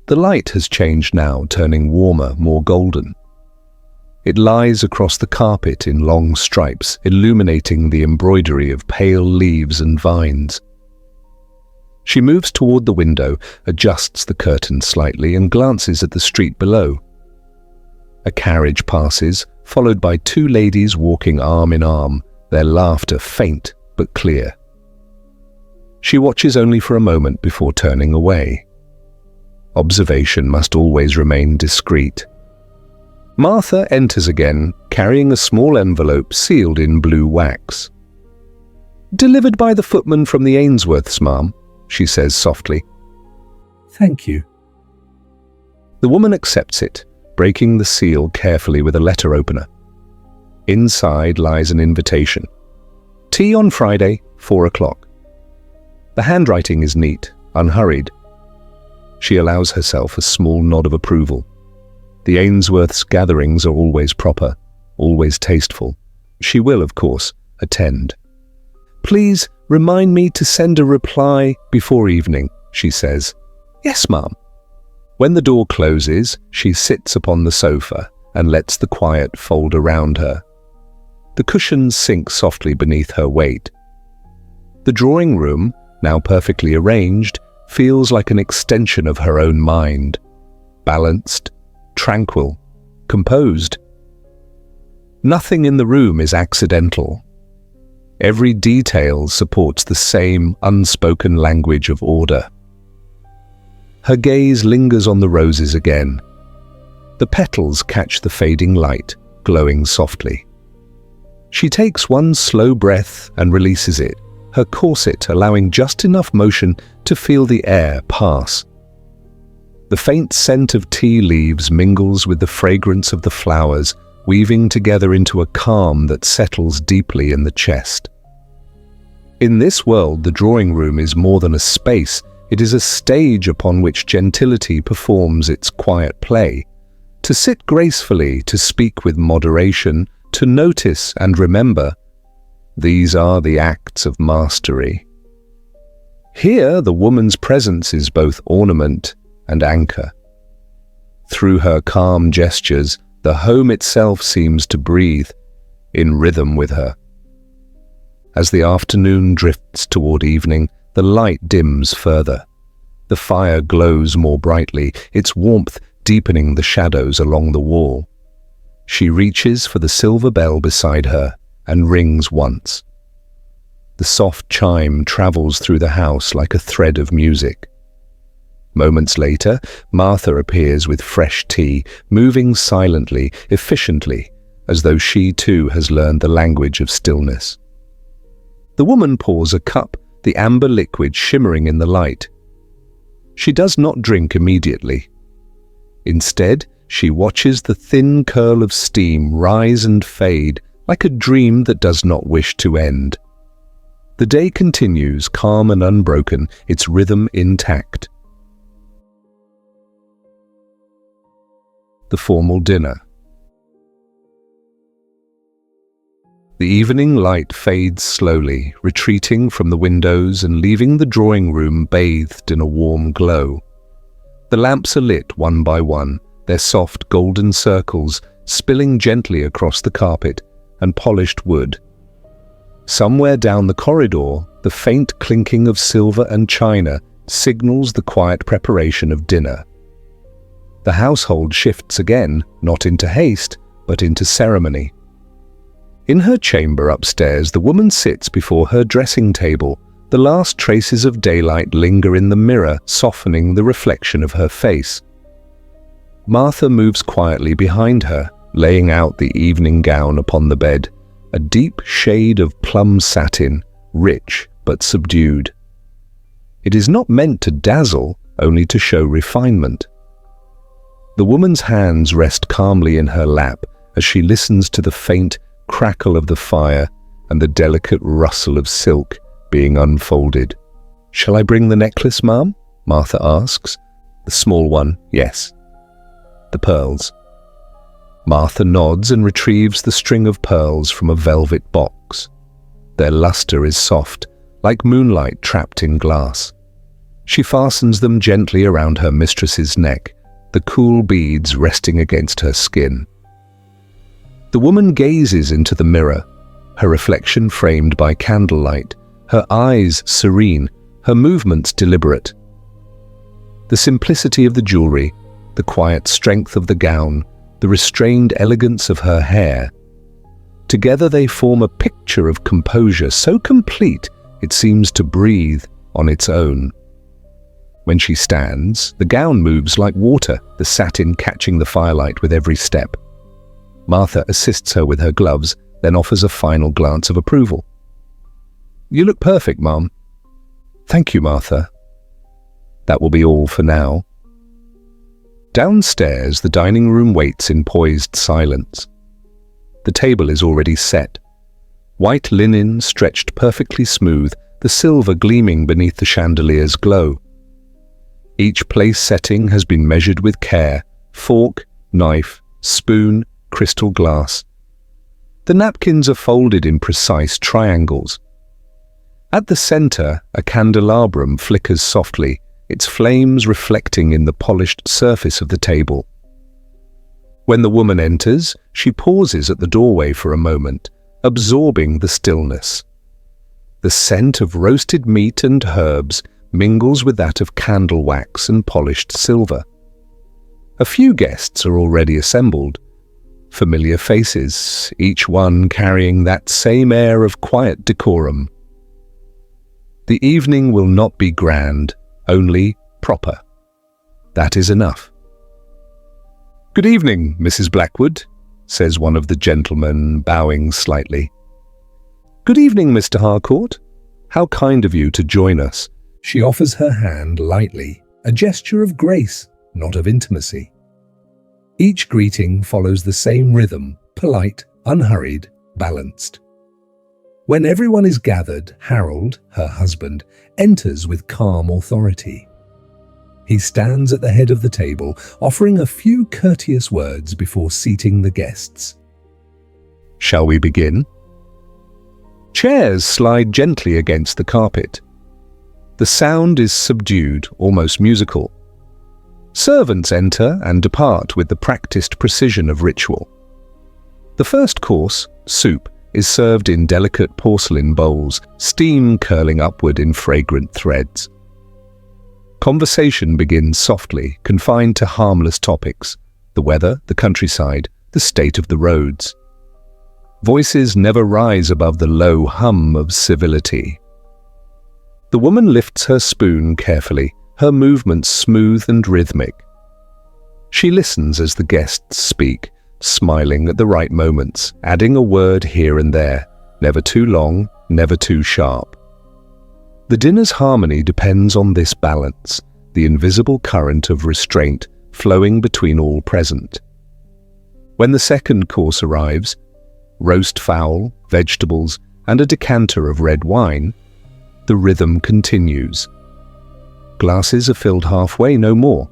The light has changed now, turning warmer, more golden. It lies across the carpet in long stripes, illuminating the embroidery of pale leaves and vines. She moves toward the window, adjusts the curtain slightly, and glances at the street below. A carriage passes, followed by two ladies walking arm in arm, their laughter faint but clear. She watches only for a moment before turning away. Observation must always remain discreet. Martha enters again, carrying a small envelope sealed in blue wax. "Delivered by the footman from the Ainsworths, ma'am," she says softly. Thank you. The woman accepts it, breaking the seal carefully with a letter opener. Inside lies an invitation. Tea on Friday, 4 o'clock. The handwriting is neat, unhurried. She allows herself a small nod of approval. The Ainsworths' gatherings are always proper, always tasteful. She will, of course, attend. Please remind me to send a reply before evening, she says. Yes, ma'am. When the door closes, she sits upon the sofa and lets the quiet fold around her. The cushions sink softly beneath her weight. The drawing room, now perfectly arranged, feels like an extension of her own mind. Balanced, tranquil, composed. Nothing in the room is accidental. Every detail supports the same unspoken language of order. Her gaze lingers on the roses again. The petals catch the fading light, glowing softly. She takes one slow breath and releases it, her corset allowing just enough motion to feel the air pass. The faint scent of tea leaves mingles with the fragrance of the flowers, weaving together into a calm that settles deeply in the chest. In this world, the drawing room is more than a space. It is a stage upon which gentility performs its quiet play. To sit gracefully, to speak with moderation, to notice and remember, these are the acts of mastery. Here, the woman's presence is both ornament and anchor. Through her calm gestures, the home itself seems to breathe, in rhythm with her. As the afternoon drifts toward evening, the light dims further. The fire glows more brightly, its warmth deepening the shadows along the wall. She reaches for the silver bell beside her and rings once. The soft chime travels through the house like a thread of music. Moments later, Martha appears with fresh tea, moving silently, efficiently, as though she too has learned the language of stillness. The woman pours a cup, the amber liquid shimmering in the light. She does not drink immediately. Instead, she watches the thin curl of steam rise and fade like a dream that does not wish to end. The day continues, calm and unbroken, its rhythm intact. The formal dinner. The evening light fades slowly, retreating from the windows and leaving the drawing room bathed in a warm glow. The lamps are lit one by one, their soft golden circles spilling gently across the carpet and polished wood. Somewhere down the corridor, the faint clinking of silver and china signals the quiet preparation of dinner. The household shifts again, not into haste, but into ceremony. In her chamber upstairs, the woman sits before her dressing table. The last traces of daylight linger in the mirror, softening the reflection of her face. Martha moves quietly behind her, laying out the evening gown upon the bed, a deep shade of plum satin, rich but subdued. It is not meant to dazzle, only to show refinement. The woman's hands rest calmly in her lap as she listens to the faint crackle of the fire and the delicate rustle of silk being unfolded. "Shall I bring the necklace, ma'am?" Martha asks. "The small one, yes." "The pearls?" Martha nods and retrieves the string of pearls from a velvet box. Their luster is soft, like moonlight trapped in glass. She fastens them gently around her mistress's neck, the cool beads resting against her skin. The woman gazes into the mirror, her reflection framed by candlelight, her eyes serene, her movements deliberate. The simplicity of the jewelry, the quiet strength of the gown, the restrained elegance of her hair. Together they form a picture of composure so complete it seems to breathe on its own. When she stands, the gown moves like water, the satin catching the firelight with every step. Martha assists her with her gloves, then offers a final glance of approval. "You look perfect, Mum." "Thank you, Martha." "That will be all for now." Downstairs, the dining room waits in poised silence. The table is already set. White linen stretched perfectly smooth, the silver gleaming beneath the chandelier's glow. Each place setting has been measured with care: fork, knife, spoon, crystal glass. The napkins are folded in precise triangles. At the center, a candelabrum flickers softly, its flames reflecting in the polished surface of the table. When the woman enters, she pauses at the doorway for a moment, absorbing the stillness. The scent of roasted meat and herbs mingles with that of candle wax and polished silver. A few guests are already assembled. Familiar faces, each one carrying that same air of quiet decorum. The evening will not be grand, only proper. That is enough. "Good evening, Mrs. Blackwood," says one of the gentlemen, bowing slightly. "Good evening, Mr. Harcourt. How kind of you to join us." She offers her hand lightly, a gesture of grace, not of intimacy. Each greeting follows the same rhythm, polite, unhurried, balanced. When everyone is gathered, Harold, her husband, enters with calm authority. He stands at the head of the table, offering a few courteous words before seating the guests. "Shall we begin?" Chairs slide gently against the carpet. The sound is subdued, almost musical. Servants enter and depart with the practiced precision of ritual. The first course, soup, is served in delicate porcelain bowls, steam curling upward in fragrant threads. Conversation begins softly, confined to harmless topics: the weather, the countryside, the state of the roads. Voices never rise above the low hum of civility. The woman lifts her spoon carefully, her movements smooth and rhythmic. She listens as the guests speak, smiling at the right moments, adding a word here and there, never too long, never too sharp. The dinner's harmony depends on this balance, the invisible current of restraint flowing between all present. When the second course arrives, roast fowl, vegetables, and a decanter of red wine, the rhythm continues. Glasses are filled halfway, no more.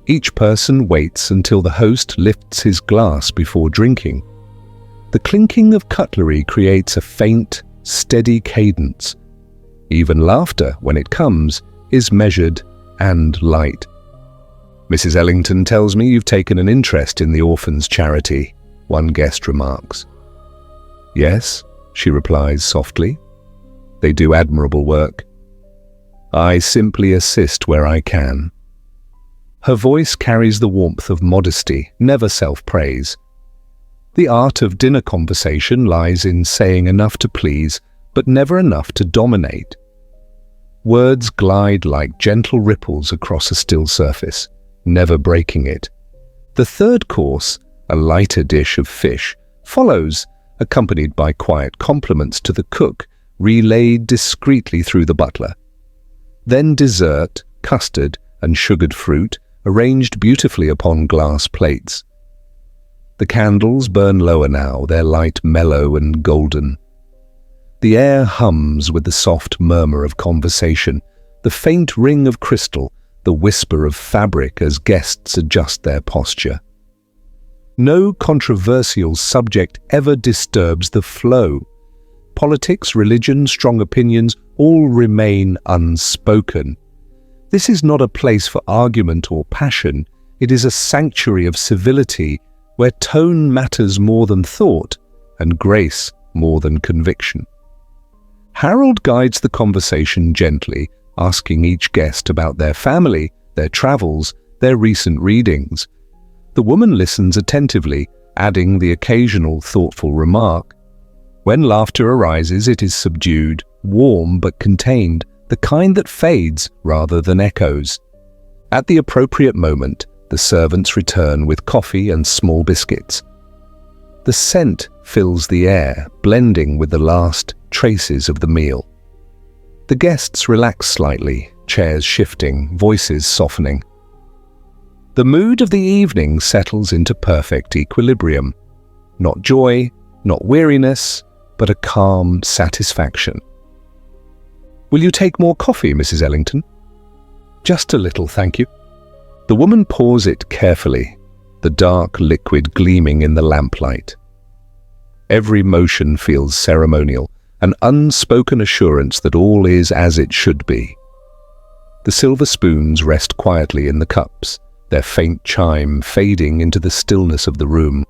Each person waits until the host lifts his glass before drinking. The clinking of cutlery creates a faint, steady cadence. Even laughter, when it comes, is measured and light. "Mrs. Ellington tells me you've taken an interest in the orphans' charity," one guest remarks. "Yes," she replies softly. "They do admirable work. I simply assist where I can." Her voice carries the warmth of modesty, never self-praise. The art of dinner conversation lies in saying enough to please, but never enough to dominate. Words glide like gentle ripples across a still surface, never breaking it. The third course, a lighter dish of fish, follows, accompanied by quiet compliments to the cook, relayed discreetly through the butler. Then dessert, custard, and sugared fruit, arranged beautifully upon glass plates. The candles burn lower now, their light mellow and golden. The air hums with the soft murmur of conversation, the faint ring of crystal, the whisper of fabric as guests adjust their posture. No controversial subject ever disturbs the flow. Politics, religion, strong opinions all remain unspoken. This is not a place for argument or passion. It is a sanctuary of civility where tone matters more than thought and grace more than conviction. Harold guides the conversation gently, asking each guest about their family, their travels, their recent readings. The woman listens attentively, adding the occasional thoughtful remark. When laughter arises, it is subdued, warm but contained, the kind that fades rather than echoes. At the appropriate moment, the servants return with coffee and small biscuits. The scent fills the air, blending with the last traces of the meal. The guests relax slightly, chairs shifting, voices softening. The mood of the evening settles into perfect equilibrium. Not joy, not weariness, but a calm satisfaction. "Will you take more coffee, Mrs. Ellington?" "Just a little, thank you." The woman pours it carefully, the dark liquid gleaming in the lamplight. Every motion feels ceremonial, an unspoken assurance that all is as it should be. The silver spoons rest quietly in the cups, their faint chime fading into the stillness of the room.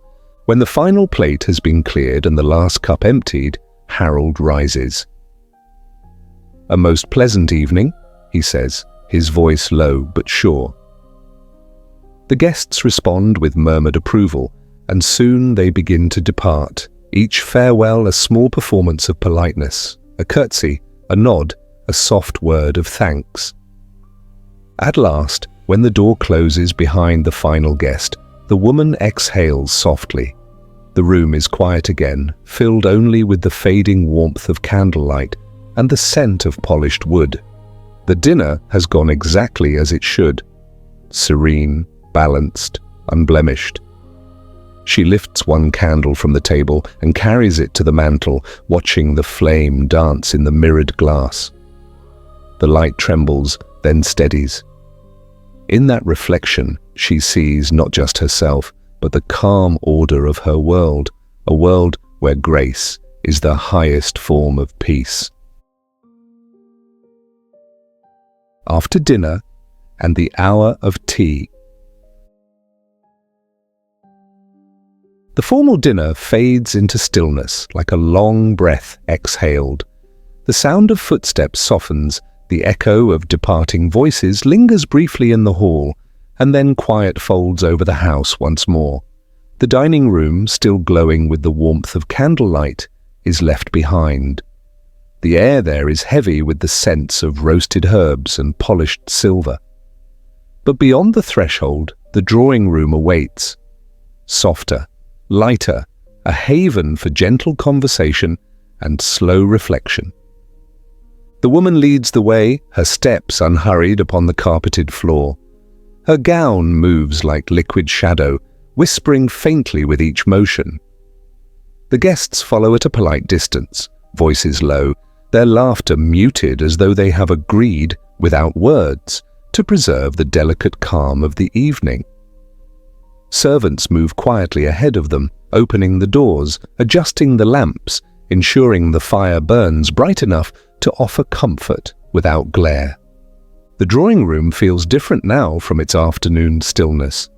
When the final plate has been cleared and the last cup emptied, Harold rises. "A most pleasant evening," he says, his voice low but sure. The guests respond with murmured approval, and soon they begin to depart, each farewell a small performance of politeness, a curtsy, a nod, a soft word of thanks. At last, when the door closes behind the final guest, the woman exhales softly. The room is quiet again, filled only with the fading warmth of candlelight and the scent of polished wood. The dinner has gone exactly as it should, serene, balanced, unblemished. She lifts one candle from the table and carries it to the mantel, watching the flame dance in the mirrored glass. The light trembles, then steadies. In that reflection, she sees not just herself, but the calm order of her world, a world where grace is the highest form of peace. After dinner and the hour of tea. The formal dinner fades into stillness like a long breath exhaled. The sound of footsteps softens, the echo of departing voices lingers briefly in the hall, and then quiet folds over the house once more. The dining room, still glowing with the warmth of candlelight, is left behind. The air there is heavy with the scents of roasted herbs and polished silver. But beyond the threshold, the drawing room awaits. Softer, lighter, a haven for gentle conversation and slow reflection. The woman leads the way, her steps unhurried upon the carpeted floor. Her gown moves like liquid shadow, whispering faintly with each motion. The guests follow at a polite distance, voices low, their laughter muted as though they have agreed, without words, to preserve the delicate calm of the evening. Servants move quietly ahead of them, opening the doors, adjusting the lamps, ensuring the fire burns bright enough to offer comfort without glare. The drawing room feels different now from its afternoon stillness.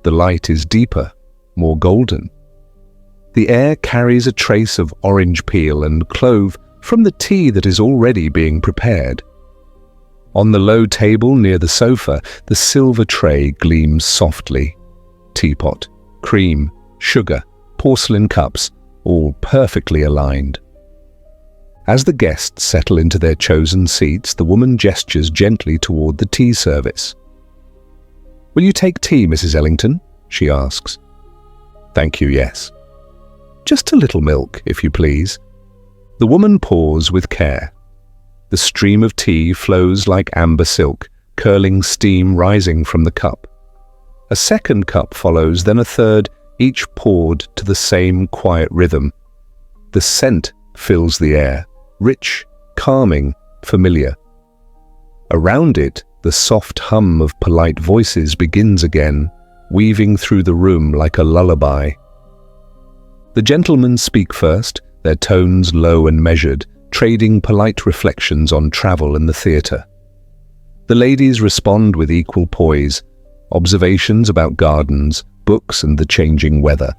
The light is deeper, more golden. The air carries a trace of orange peel and clove from the tea that is already being prepared. On the low table near the sofa, the silver tray gleams softly. Teapot, cream, sugar, porcelain cups, all perfectly aligned. As the guests settle into their chosen seats, the woman gestures gently toward the tea service. "Will you take tea, Mrs. Ellington?" she asks. "Thank you, yes." "Just a little milk, if you please." The woman pours with care. The stream of tea flows like amber silk, curling steam rising from the cup. A second cup follows, then a third, each poured to the same quiet rhythm. The scent fills the air, rich, calming, familiar. Around it, the soft hum of polite voices begins again, weaving through the room like a lullaby. The gentlemen speak first, their tones low and measured, trading polite reflections on travel and the theatre. The ladies respond with equal poise, observations about gardens, books and the changing weather.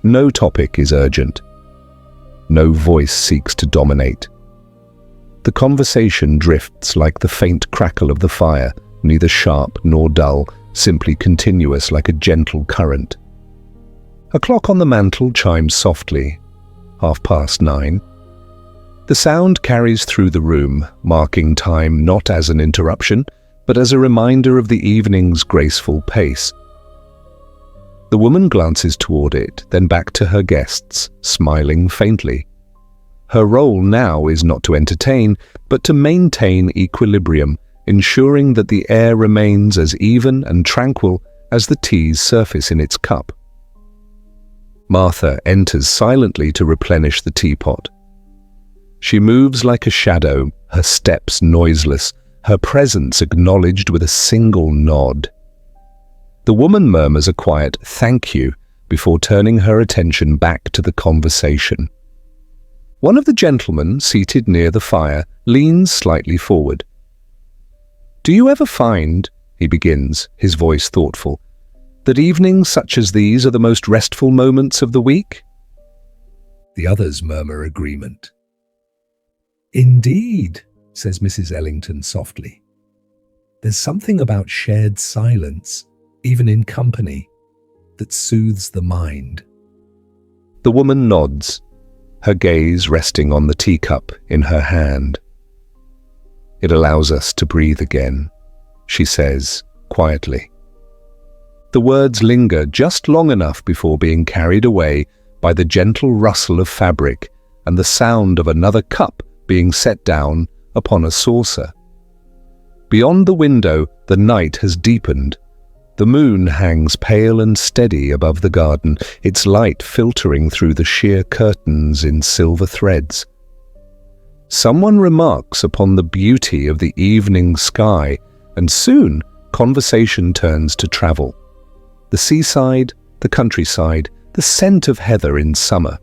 No topic is urgent. No voice seeks to dominate. The conversation drifts like the faint crackle of the fire, neither sharp nor dull, simply continuous like a gentle current. A clock on the mantel chimes softly, 9:30. The sound carries through the room, marking time not as an interruption, but as a reminder of the evening's graceful pace. The woman glances toward it, then back to her guests, smiling faintly. Her role now is not to entertain, but to maintain equilibrium, ensuring that the air remains as even and tranquil as the tea's surface in its cup. Martha enters silently to replenish the teapot. She moves like a shadow, her steps noiseless, her presence acknowledged with a single nod. The woman murmurs a quiet "thank you" before turning her attention back to the conversation. One of the gentlemen seated near the fire leans slightly forward. "Do you ever find," he begins, his voice thoughtful, "that evenings such as these are the most restful moments of the week?" The others murmur agreement. "Indeed," says Mrs. Ellington softly. "There's something about shared silence, even in company, that soothes the mind." The woman nods, her gaze resting on the teacup in her hand. "It allows us to breathe again," she says quietly. The words linger just long enough before being carried away by the gentle rustle of fabric and the sound of another cup being set down upon a saucer. Beyond the window, the night has deepened. The moon hangs pale and steady above the garden, its light filtering through the sheer curtains in silver threads. Someone remarks upon the beauty of the evening sky, and soon conversation turns to travel. The seaside, the countryside, the scent of heather in summer.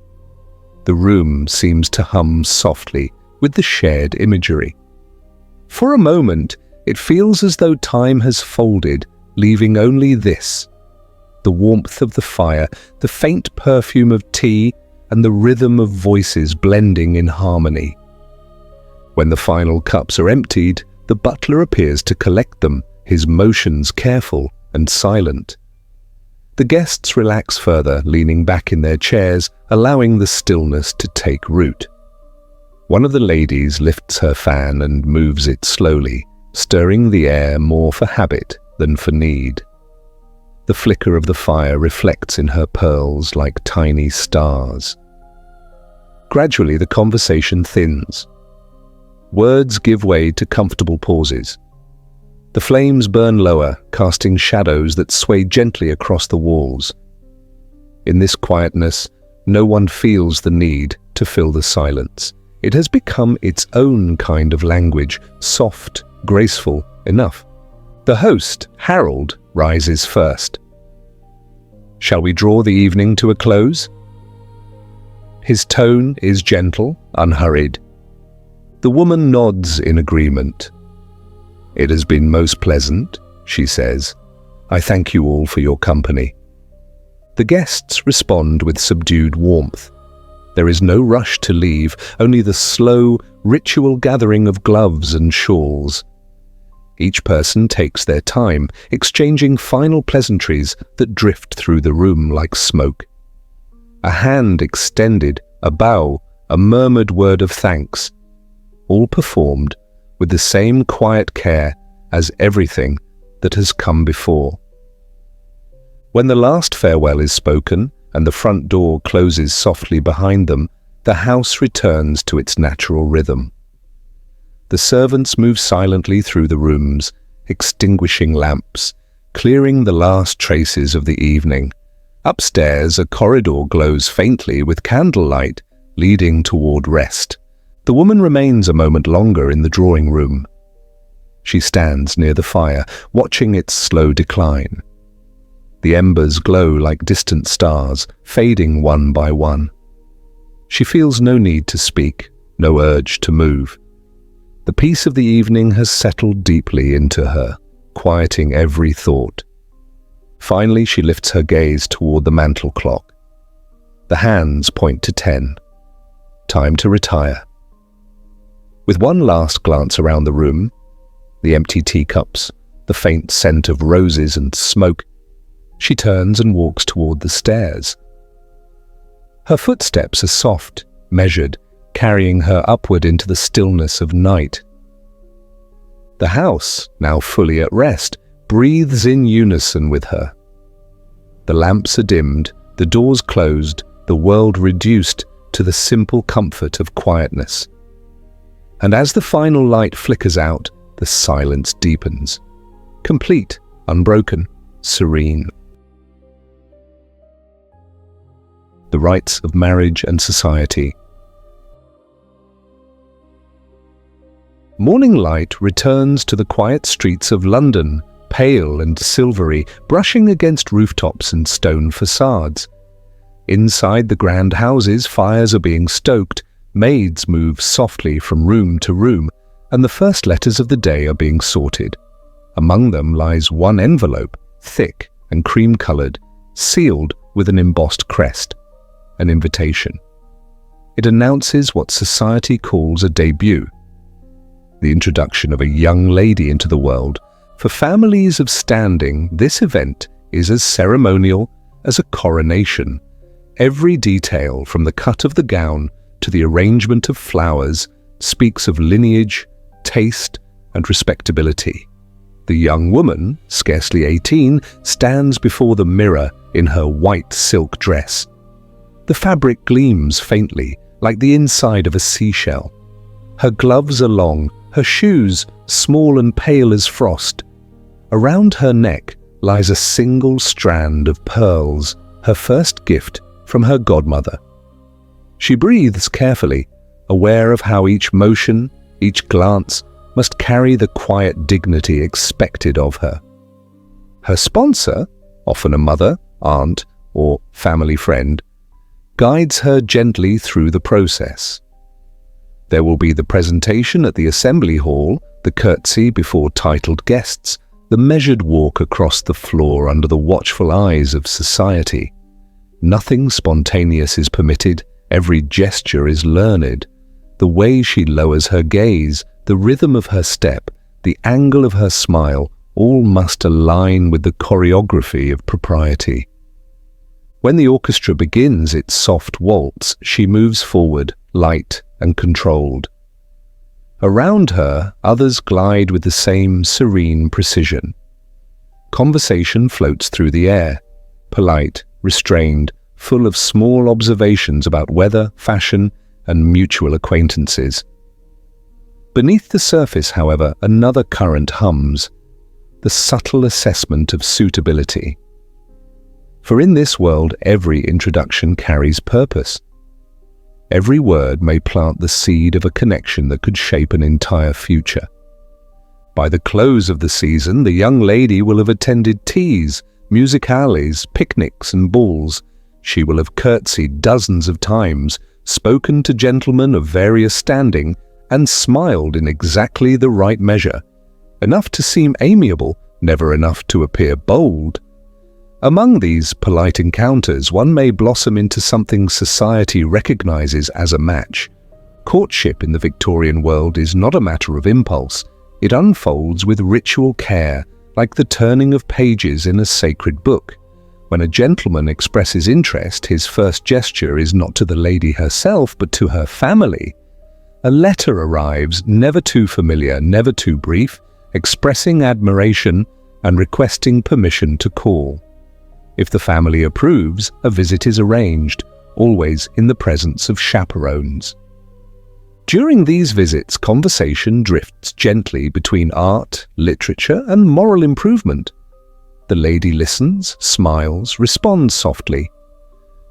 The room seems to hum softly with the shared imagery. For a moment, it feels as though time has folded, leaving only this: the warmth of the fire, the faint perfume of tea, and the rhythm of voices blending in harmony. When the final cups are emptied, the butler appears to collect them, his motions careful and silent. The guests relax further, leaning back in their chairs, allowing the stillness to take root. One of the ladies lifts her fan and moves it slowly, stirring the air more for habit than for need. The flicker of the fire reflects in her pearls like tiny stars. Gradually, the conversation thins. Words give way to comfortable pauses. The flames burn lower, casting shadows that sway gently across the walls. In this quietness, no one feels the need to fill the silence. It has become its own kind of language, soft, graceful enough. The host, Harold, rises first. "Shall we draw the evening to a close?" His tone is gentle, unhurried. The woman nods in agreement. "It has been most pleasant," she says. "I thank you all for your company." The guests respond with subdued warmth. There is no rush to leave, only the slow, ritual gathering of gloves and shawls. Each person takes their time, exchanging final pleasantries that drift through the room like smoke. A hand extended, a bow, a murmured word of thanks, all performed with the same quiet care as everything that has come before. When the last farewell is spoken and the front door closes softly behind them, the house returns to its natural rhythm. The servants move silently through the rooms, extinguishing lamps, clearing the last traces of the evening. Upstairs, a corridor glows faintly with candlelight, leading toward rest. The woman remains a moment longer in the drawing room. She stands near the fire, watching its slow decline. The embers glow like distant stars, fading one by one. She feels no need to speak, no urge to move. The peace of the evening has settled deeply into her, quieting every thought. Finally, she lifts her gaze toward the mantel clock. The hands point to 10. Time to retire. With one last glance around the room, the empty teacups, the faint scent of roses and smoke, she turns and walks toward the stairs. Her footsteps are soft, measured, carrying her upward into the stillness of night. The house, now fully at rest, breathes in unison with her. The lamps are dimmed, the doors closed, the world reduced to the simple comfort of quietness. And as the final light flickers out, the silence deepens. Complete, unbroken, serene. The rites of marriage and society. Morning light returns to the quiet streets of London, pale and silvery, brushing against rooftops and stone facades. Inside the grand houses, fires are being stoked, maids move softly from room to room, and the first letters of the day are being sorted. Among them lies one envelope, thick and cream-coloured, sealed with an embossed crest, an invitation. It announces what society calls a debut, the introduction of a young lady into the world. For families of standing, this event is as ceremonial as a coronation. Every detail, from the cut of the gown to the arrangement of flowers, speaks of lineage, taste, and respectability. The young woman, scarcely 18, stands before the mirror in her white silk dress. The fabric gleams faintly, like the inside of a seashell. Her gloves are long, her shoes small and pale as frost. Around her neck lies a single strand of pearls, her first gift from her godmother. She breathes carefully, aware of how each motion, each glance, must carry the quiet dignity expected of her. Her sponsor, often a mother, aunt, or family friend, guides her gently through the process. There will be the presentation at the assembly hall, the curtsy before titled guests, the measured walk across the floor under the watchful eyes of society. Nothing spontaneous is permitted, every gesture is learned. The way she lowers her gaze, the rhythm of her step, the angle of her smile, all must align with the choreography of propriety. When the orchestra begins its soft waltz, she moves forward, light and controlled. Around her, others glide with the same serene precision. Conversation floats through the air, polite, restrained, full of small observations about weather, fashion, and mutual acquaintances. Beneath the surface, however, another current hums, the subtle assessment of suitability. For in this world, every introduction carries purpose. Every word may plant the seed of a connection that could shape an entire future. By the close of the season, the young lady will have attended teas, musicales, picnics and balls. She will have curtsied dozens of times, spoken to gentlemen of various standing, and smiled in exactly the right measure, enough to seem amiable, never enough to appear bold. Among these polite encounters, one may blossom into something society recognizes as a match. Courtship in the Victorian world is not a matter of impulse. It unfolds with ritual care, like the turning of pages in a sacred book. When a gentleman expresses interest, his first gesture is not to the lady herself, but to her family. A letter arrives, never too familiar, never too brief, expressing admiration and requesting permission to call. If the family approves, a visit is arranged, always in the presence of chaperones. During these visits, conversation drifts gently between art, literature, and moral improvement. The lady listens, smiles, responds softly.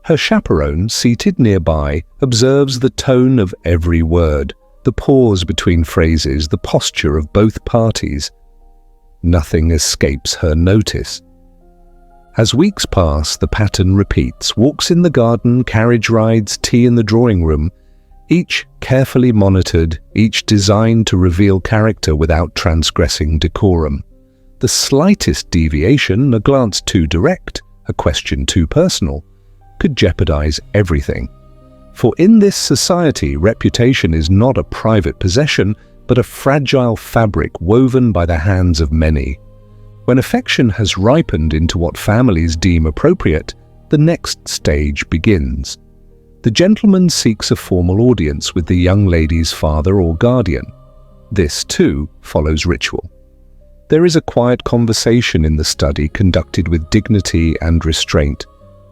Her chaperone, seated nearby, observes the tone of every word, the pause between phrases, the posture of both parties. Nothing escapes her notice. As weeks pass, the pattern repeats: walks in the garden, carriage rides, tea in the drawing room, each carefully monitored, each designed to reveal character without transgressing decorum. The slightest deviation, a glance too direct, a question too personal, could jeopardize everything. For in this society, reputation is not a private possession, but a fragile fabric woven by the hands of many. When affection has ripened into what families deem appropriate, the next stage begins. The gentleman seeks a formal audience with the young lady's father or guardian. This, too, follows ritual. There is a quiet conversation in the study conducted with dignity and restraint.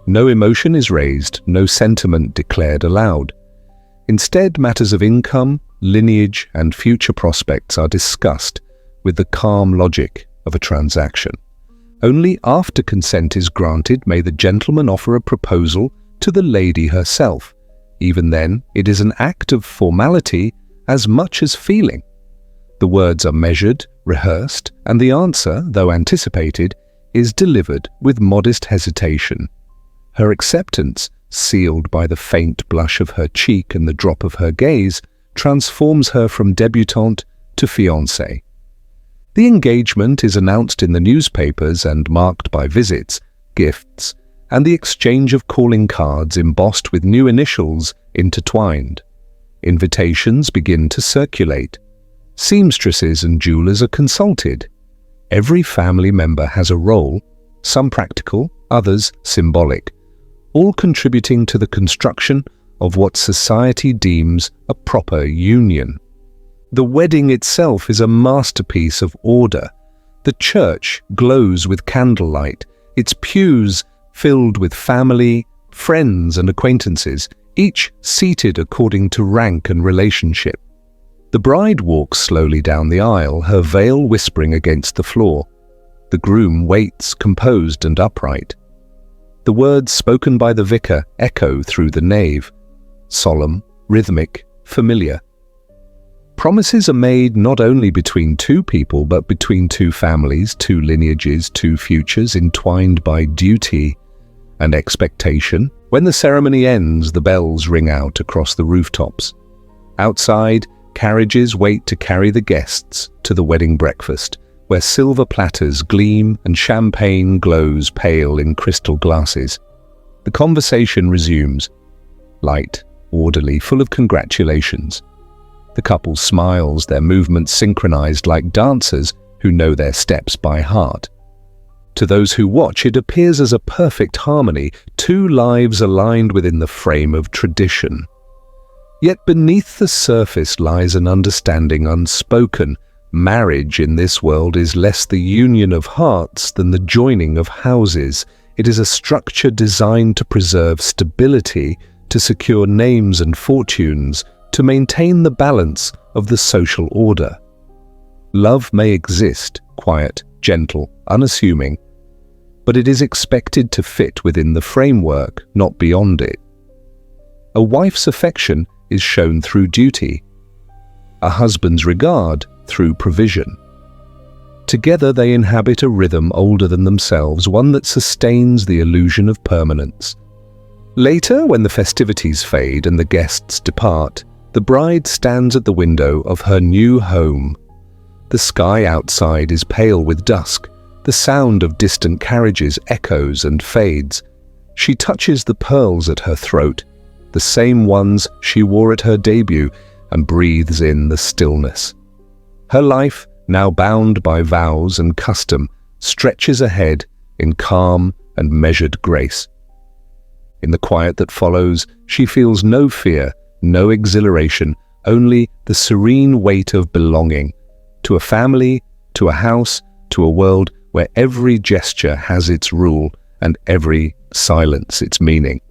No emotion is raised, no sentiment declared aloud. Instead, matters of income, lineage, and future prospects are discussed, with the calm logic of a transaction. Only after consent is granted may the gentleman offer a proposal to the lady herself. Even then, it is an act of formality as much as feeling. The words are measured, rehearsed, and the answer, though anticipated, is delivered with modest hesitation. Her acceptance, sealed by the faint blush of her cheek and the drop of her gaze, transforms her from debutante to fiancée. The engagement is announced in the newspapers and marked by visits, gifts, and the exchange of calling cards embossed with new initials intertwined. Invitations begin to circulate. Seamstresses and jewelers are consulted. Every family member has a role, some practical, others symbolic, all contributing to the construction of what society deems a proper union. The wedding itself is a masterpiece of order. The church glows with candlelight, its pews filled with family, friends and acquaintances, each seated according to rank and relationship. The bride walks slowly down the aisle, her veil whispering against the floor. The groom waits, composed and upright. The words spoken by the vicar echo through the nave, solemn, rhythmic, familiar. Promises are made not only between two people, but between two families, two lineages, two futures entwined by duty and expectation. When the ceremony ends, the bells ring out across the rooftops. Outside, carriages wait to carry the guests to the wedding breakfast, where silver platters gleam and champagne glows pale in crystal glasses. The conversation resumes, light, orderly, full of congratulations. The couple smiles, their movements synchronized like dancers who know their steps by heart. To those who watch, it appears as a perfect harmony, two lives aligned within the frame of tradition. Yet beneath the surface lies an understanding unspoken. Marriage in this world is less the union of hearts than the joining of houses. It is a structure designed to preserve stability, to secure names and fortunes, to maintain the balance of the social order. Love may exist, quiet, gentle, unassuming, but it is expected to fit within the framework, not beyond it. A wife's affection is shown through duty, a husband's regard through provision. Together they inhabit a rhythm older than themselves, one that sustains the illusion of permanence. Later, when the festivities fade and the guests depart, the bride stands at the window of her new home. The sky outside is pale with dusk. The sound of distant carriages echoes and fades. She touches the pearls at her throat, the same ones she wore at her debut, and breathes in the stillness. Her life, now bound by vows and custom, stretches ahead in calm and measured grace. In the quiet that follows, she feels no fear, no exhilaration, only the serene weight of belonging to a family, to a house, to a world where every gesture has its rule and every silence its meaning.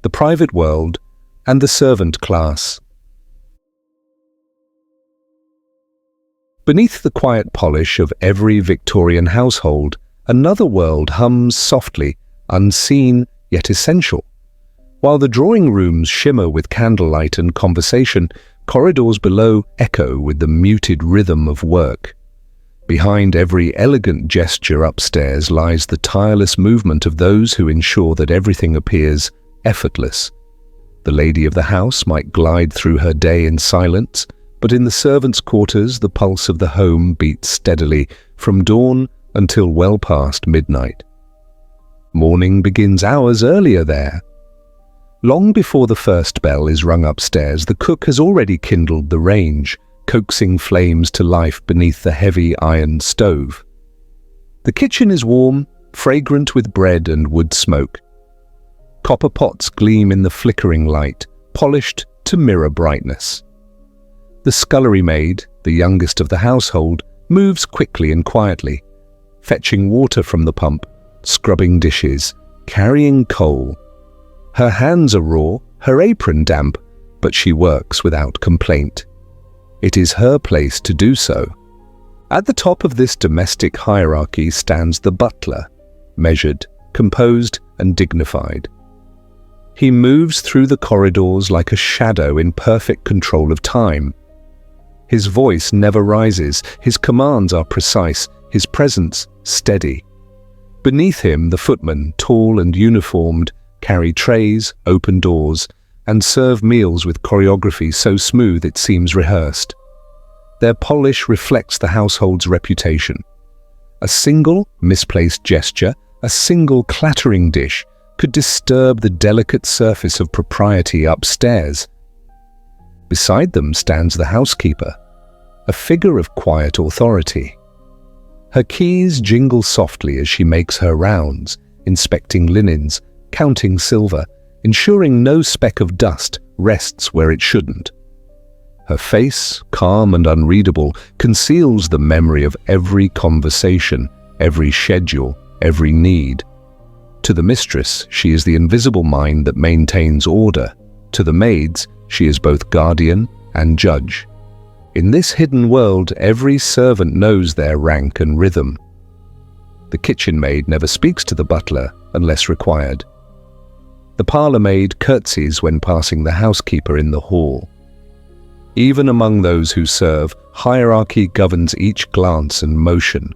The private world and the servant class. Beneath the quiet polish of every Victorian household, another world hums softly, unseen yet essential. While the drawing rooms shimmer with candlelight and conversation, corridors below echo with the muted rhythm of work. Behind every elegant gesture upstairs lies the tireless movement of those who ensure that everything appears effortless. The lady of the house might glide through her day in silence, but in the servants' quarters the pulse of the home beats steadily from dawn until well past midnight. Morning begins hours earlier there. Long before the first bell is rung upstairs, the cook has already kindled the range, coaxing flames to life beneath the heavy iron stove. The kitchen is warm, fragrant with bread and wood smoke. Copper pots gleam in the flickering light, polished to mirror brightness. The scullery maid, the youngest of the household, moves quickly and quietly, fetching water from the pump, scrubbing dishes, carrying coal. Her hands are raw, her apron damp, but she works without complaint. It is her place to do so. At the top of this domestic hierarchy stands the butler, measured, composed, and dignified. He moves through the corridors like a shadow in perfect control of time. His voice never rises, his commands are precise, his presence steady. Beneath him, the footmen, tall and uniformed, carry trays, open doors, and serve meals with choreography so smooth it seems rehearsed. Their polish reflects the household's reputation. A single misplaced gesture, a single clattering dish, could disturb the delicate surface of propriety upstairs. Beside them stands the housekeeper, a figure of quiet authority. Her keys jingle softly as she makes her rounds, inspecting linens, counting silver, ensuring no speck of dust rests where it shouldn't. Her face, calm and unreadable, conceals the memory of every conversation, every schedule, every need. To the mistress, she is the invisible mind that maintains order. To the maids, she is both guardian and judge. In this hidden world, every servant knows their rank and rhythm. The kitchen maid never speaks to the butler unless required. The parlour maid curtsies when passing the housekeeper in the hall. Even among those who serve, hierarchy governs each glance and motion.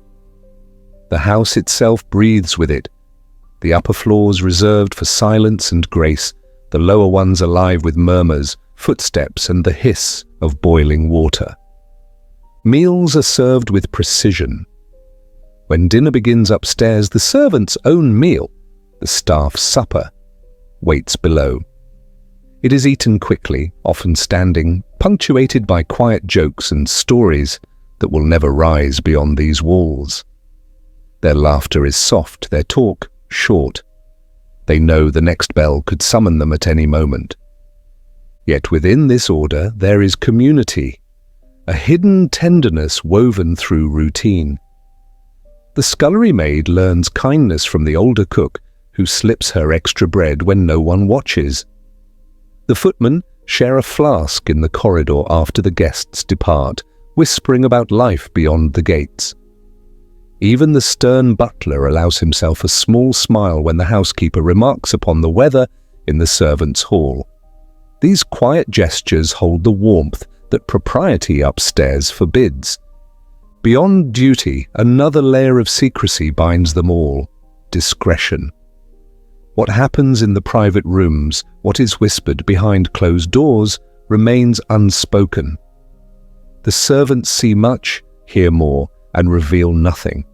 The house itself breathes with it, the upper floors reserved for silence and grace, the lower ones alive with murmurs, footsteps, and the hiss of boiling water. Meals are served with precision. When dinner begins upstairs, the servant's own meal, the staff's supper, waits below. It is eaten quickly, often standing, punctuated by quiet jokes and stories that will never rise beyond these walls. Their laughter is soft, their talk short. They know the next bell could summon them at any moment. Yet within this order there is community, a hidden tenderness woven through routine. The scullery maid learns kindness from the older cook who slips her extra bread when no one watches. The footmen share a flask in the corridor after the guests depart, whispering about life beyond the gates. Even the stern butler allows himself a small smile when the housekeeper remarks upon the weather in the servants' hall. These quiet gestures hold the warmth that propriety upstairs forbids. Beyond duty, another layer of secrecy binds them all: discretion. What happens in the private rooms, what is whispered behind closed doors, remains unspoken. The servants see much, hear more, and reveal nothing.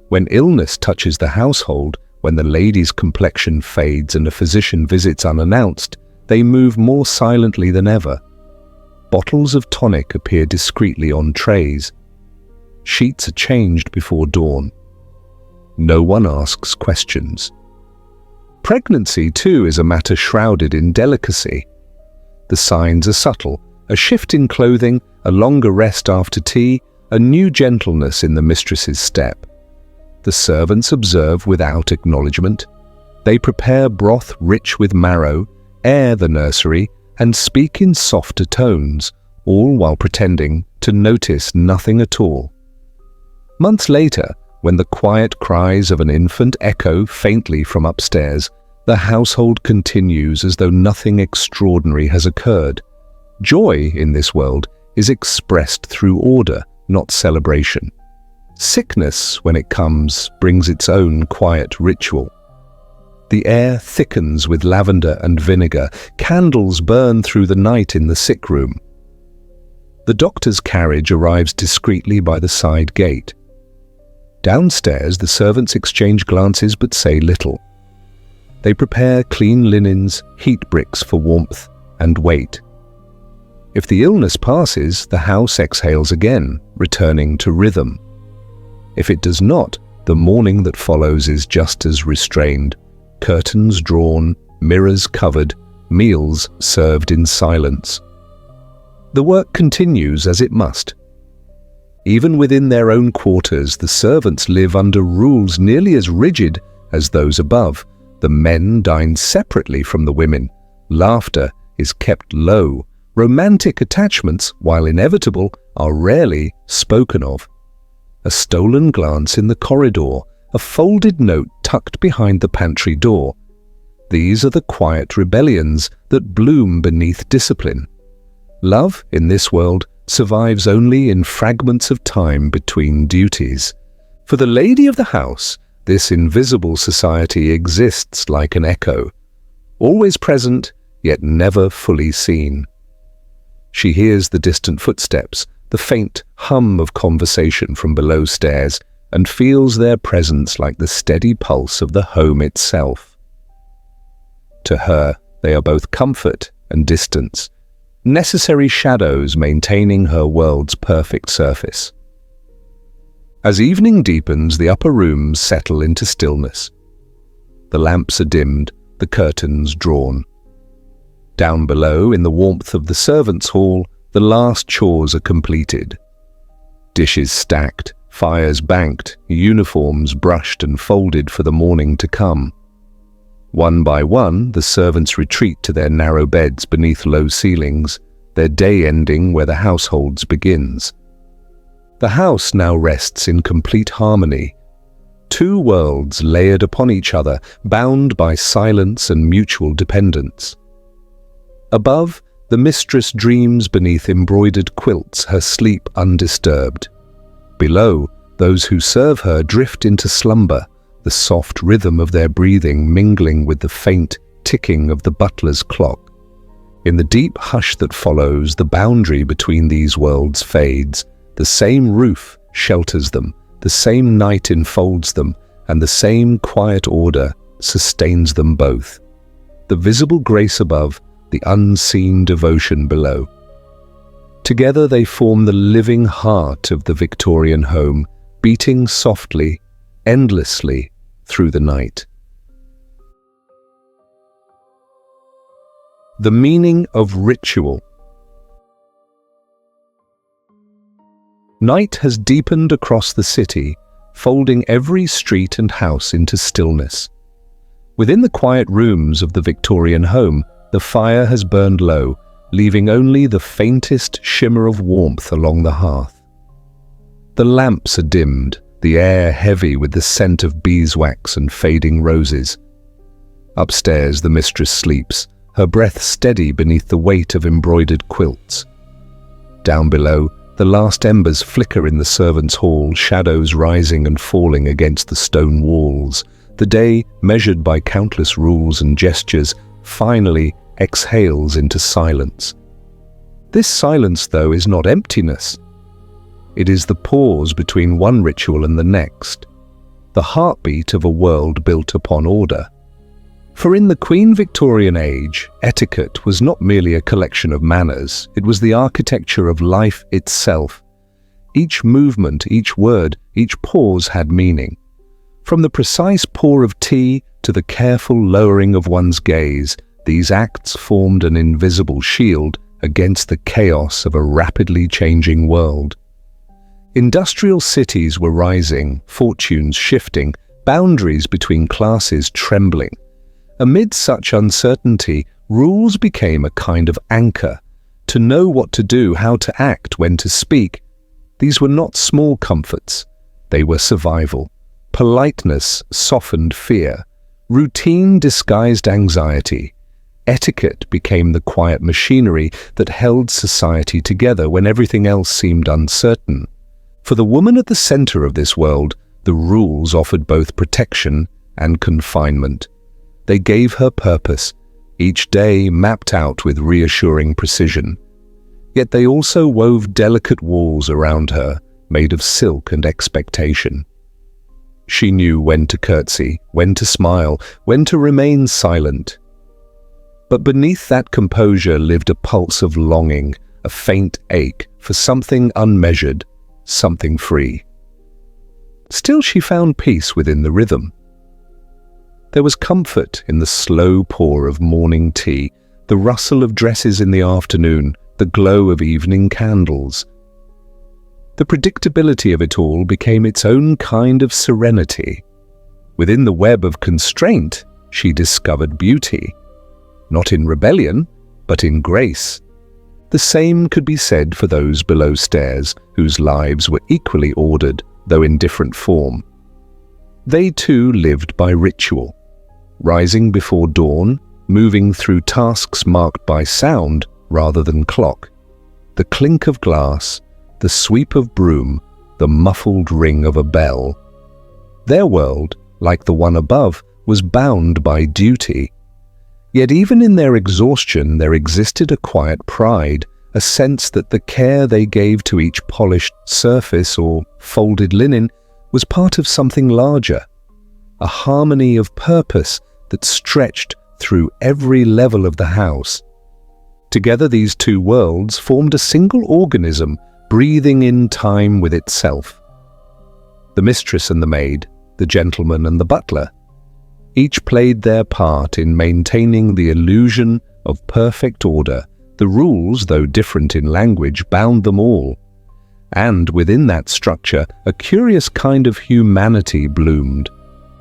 When illness touches the household, when the lady's complexion fades and a physician visits unannounced, they move more silently than ever. Bottles of tonic appear discreetly on trays. Sheets are changed before dawn. No one asks questions. Pregnancy, too, is a matter shrouded in delicacy. The signs are subtle: a shift in clothing, a longer rest after tea, a new gentleness in the mistress's step. The servants observe without acknowledgement. They prepare broth rich with marrow, air the nursery, and speak in softer tones, all while pretending to notice nothing at all. Months later, when the quiet cries of an infant echo faintly from upstairs, the household continues as though nothing extraordinary has occurred. Joy in this world is expressed through order, not celebration. Sickness, when it comes, brings its own quiet ritual. The air thickens with lavender and vinegar. Candles burn through the night in the sick room. The doctor's carriage arrives discreetly by the side gate. Downstairs, the servants exchange glances but say little. They prepare clean linens, heat bricks for warmth, and wait. If the illness passes, the house exhales again, returning to rhythm. If it does not, the morning that follows is just as restrained. Curtains drawn, mirrors covered, meals served in silence. The work continues as it must. Even within their own quarters, the servants live under rules nearly as rigid as those above. The men dine separately from the women. Laughter is kept low. Romantic attachments, while inevitable, are rarely spoken of. A stolen glance in the corridor, a folded note tucked behind the pantry door. These are the quiet rebellions that bloom beneath discipline. Love, in this world, survives only in fragments of time between duties. For the lady of the house, this invisible society exists like an echo, always present, yet never fully seen. She hears the distant footsteps, the faint hum of conversation from below stairs, and feels their presence like the steady pulse of the home itself. To her, they are both comfort and distance, necessary shadows maintaining her world's perfect surface. As evening deepens, the upper rooms settle into stillness. The lamps are dimmed, the curtains drawn. Down below, in the warmth of the servants' hall, the last chores are completed. Dishes stacked, fires banked, uniforms brushed and folded for the morning to come. One by one, the servants retreat to their narrow beds beneath low ceilings, their day ending where the household begins. The house now rests in complete harmony. Two worlds layered upon each other, bound by silence and mutual dependence. Above, the mistress dreams beneath embroidered quilts, her sleep undisturbed. Below, those who serve her drift into slumber, the soft rhythm of their breathing mingling with the faint ticking of the butler's clock. In the deep hush that follows, the boundary between these worlds fades. The same roof shelters them, the same night enfolds them, and the same quiet order sustains them both. The visible grace above, the unseen devotion below. Together they form the living heart of the Victorian home, beating softly, endlessly through the night. The meaning of ritual. Night has deepened across the city, folding every street and house into stillness. Within the quiet rooms of the Victorian home, the fire has burned low, leaving only the faintest shimmer of warmth along the hearth. The lamps are dimmed, the air heavy with the scent of beeswax and fading roses. Upstairs, the mistress sleeps, her breath steady beneath the weight of embroidered quilts. Down below, the last embers flicker in the servants' hall, shadows rising and falling against the stone walls. The day, measured by countless rules and gestures, finally exhales into silence. This silence, though, is not emptiness. It is the pause between one ritual and the next, the heartbeat of a world built upon order. For in the Queen Victorian age, etiquette was not merely a collection of manners, it was the architecture of life itself. Each movement, each word, each pause had meaning. From the precise pour of tea to the careful lowering of one's gaze, these acts formed an invisible shield against the chaos of a rapidly changing world. Industrial cities were rising, fortunes shifting, boundaries between classes trembling. Amid such uncertainty, rules became a kind of anchor. To know what to do, how to act, when to speak. These were not small comforts. They were survival. Politeness softened fear. Routine disguised anxiety. Etiquette became the quiet machinery that held society together when everything else seemed uncertain. For the woman at the center of this world, the rules offered both protection and confinement. They gave her purpose, each day mapped out with reassuring precision. Yet they also wove delicate walls around her, made of silk and expectation. She knew when to curtsy, when to smile, when to remain silent. But beneath that composure lived a pulse of longing, a faint ache for something unmeasured, something free. Still she found peace within the rhythm. There was comfort in the slow pour of morning tea, the rustle of dresses in the afternoon, the glow of evening candles. The predictability of it all became its own kind of serenity. Within the web of constraint, she discovered beauty. Not in rebellion, but in grace. The same could be said for those below stairs, whose lives were equally ordered, though in different form. They too lived by ritual, rising before dawn, moving through tasks marked by sound rather than clock. The clink of glass, the sweep of broom, the muffled ring of a bell. Their world, like the one above, was bound by duty. Yet even in their exhaustion there existed a quiet pride, a sense that the care they gave to each polished surface or folded linen was part of something larger, a harmony of purpose that stretched through every level of the house. Together these two worlds formed a single organism, breathing in time with itself. The mistress and the maid, the gentleman and the butler, each played their part in maintaining the illusion of perfect order. The rules, though different in language, bound them all. And within that structure, a curious kind of humanity bloomed.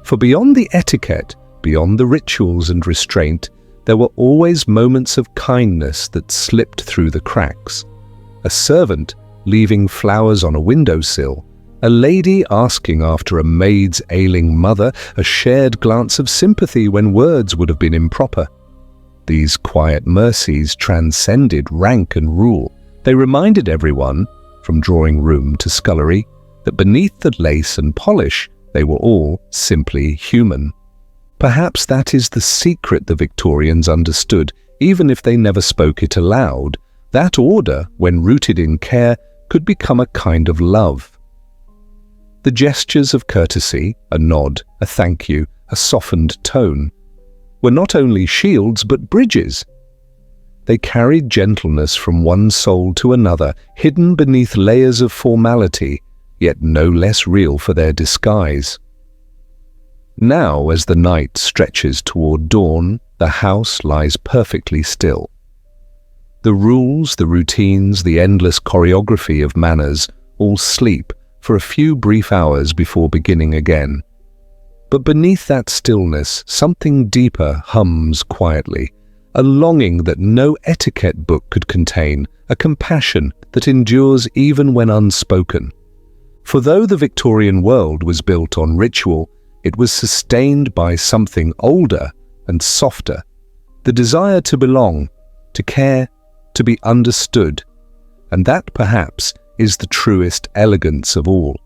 For beyond the etiquette, beyond the rituals and restraint, there were always moments of kindness that slipped through the cracks. A servant leaving flowers on a windowsill, a lady asking after a maid's ailing mother, a shared glance of sympathy when words would have been improper. These quiet mercies transcended rank and rule. They reminded everyone, from drawing room to scullery, that beneath the lace and polish, they were all simply human. Perhaps that is the secret the Victorians understood, even if they never spoke it aloud. That order, when rooted in care, could become a kind of love. The gestures of courtesy, a nod, a thank you, a softened tone, were not only shields but bridges. They carried gentleness from one soul to another, hidden beneath layers of formality, yet no less real for their disguise. Now, as the night stretches toward dawn, the house lies perfectly still. The rules, the routines, the endless choreography of manners all sleep for a few brief hours before beginning again. But beneath that stillness, something deeper hums quietly, a longing that no etiquette book could contain, a compassion that endures even when unspoken. For though the Victorian world was built on ritual, it was sustained by something older and softer, the desire to belong, to care, to be understood, and that perhaps is the truest elegance of all.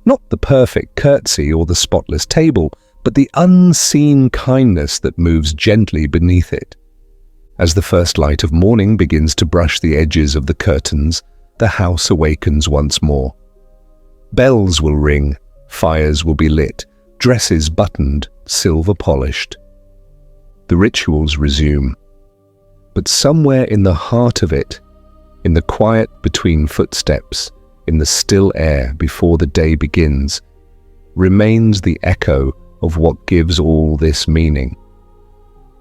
Not the perfect curtsy or the spotless table, but the unseen kindness that moves gently beneath it. As the first light of morning begins to brush the edges of the curtains, the house awakens once more. Bells will ring, fires will be lit, dresses buttoned, silver polished. The rituals resume. But somewhere in the heart of it, in the quiet between footsteps, in the still air before the day begins, remains the echo of what gives all this meaning.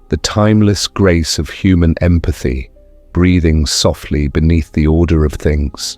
The timeless grace of human empathy, breathing softly beneath the order of things.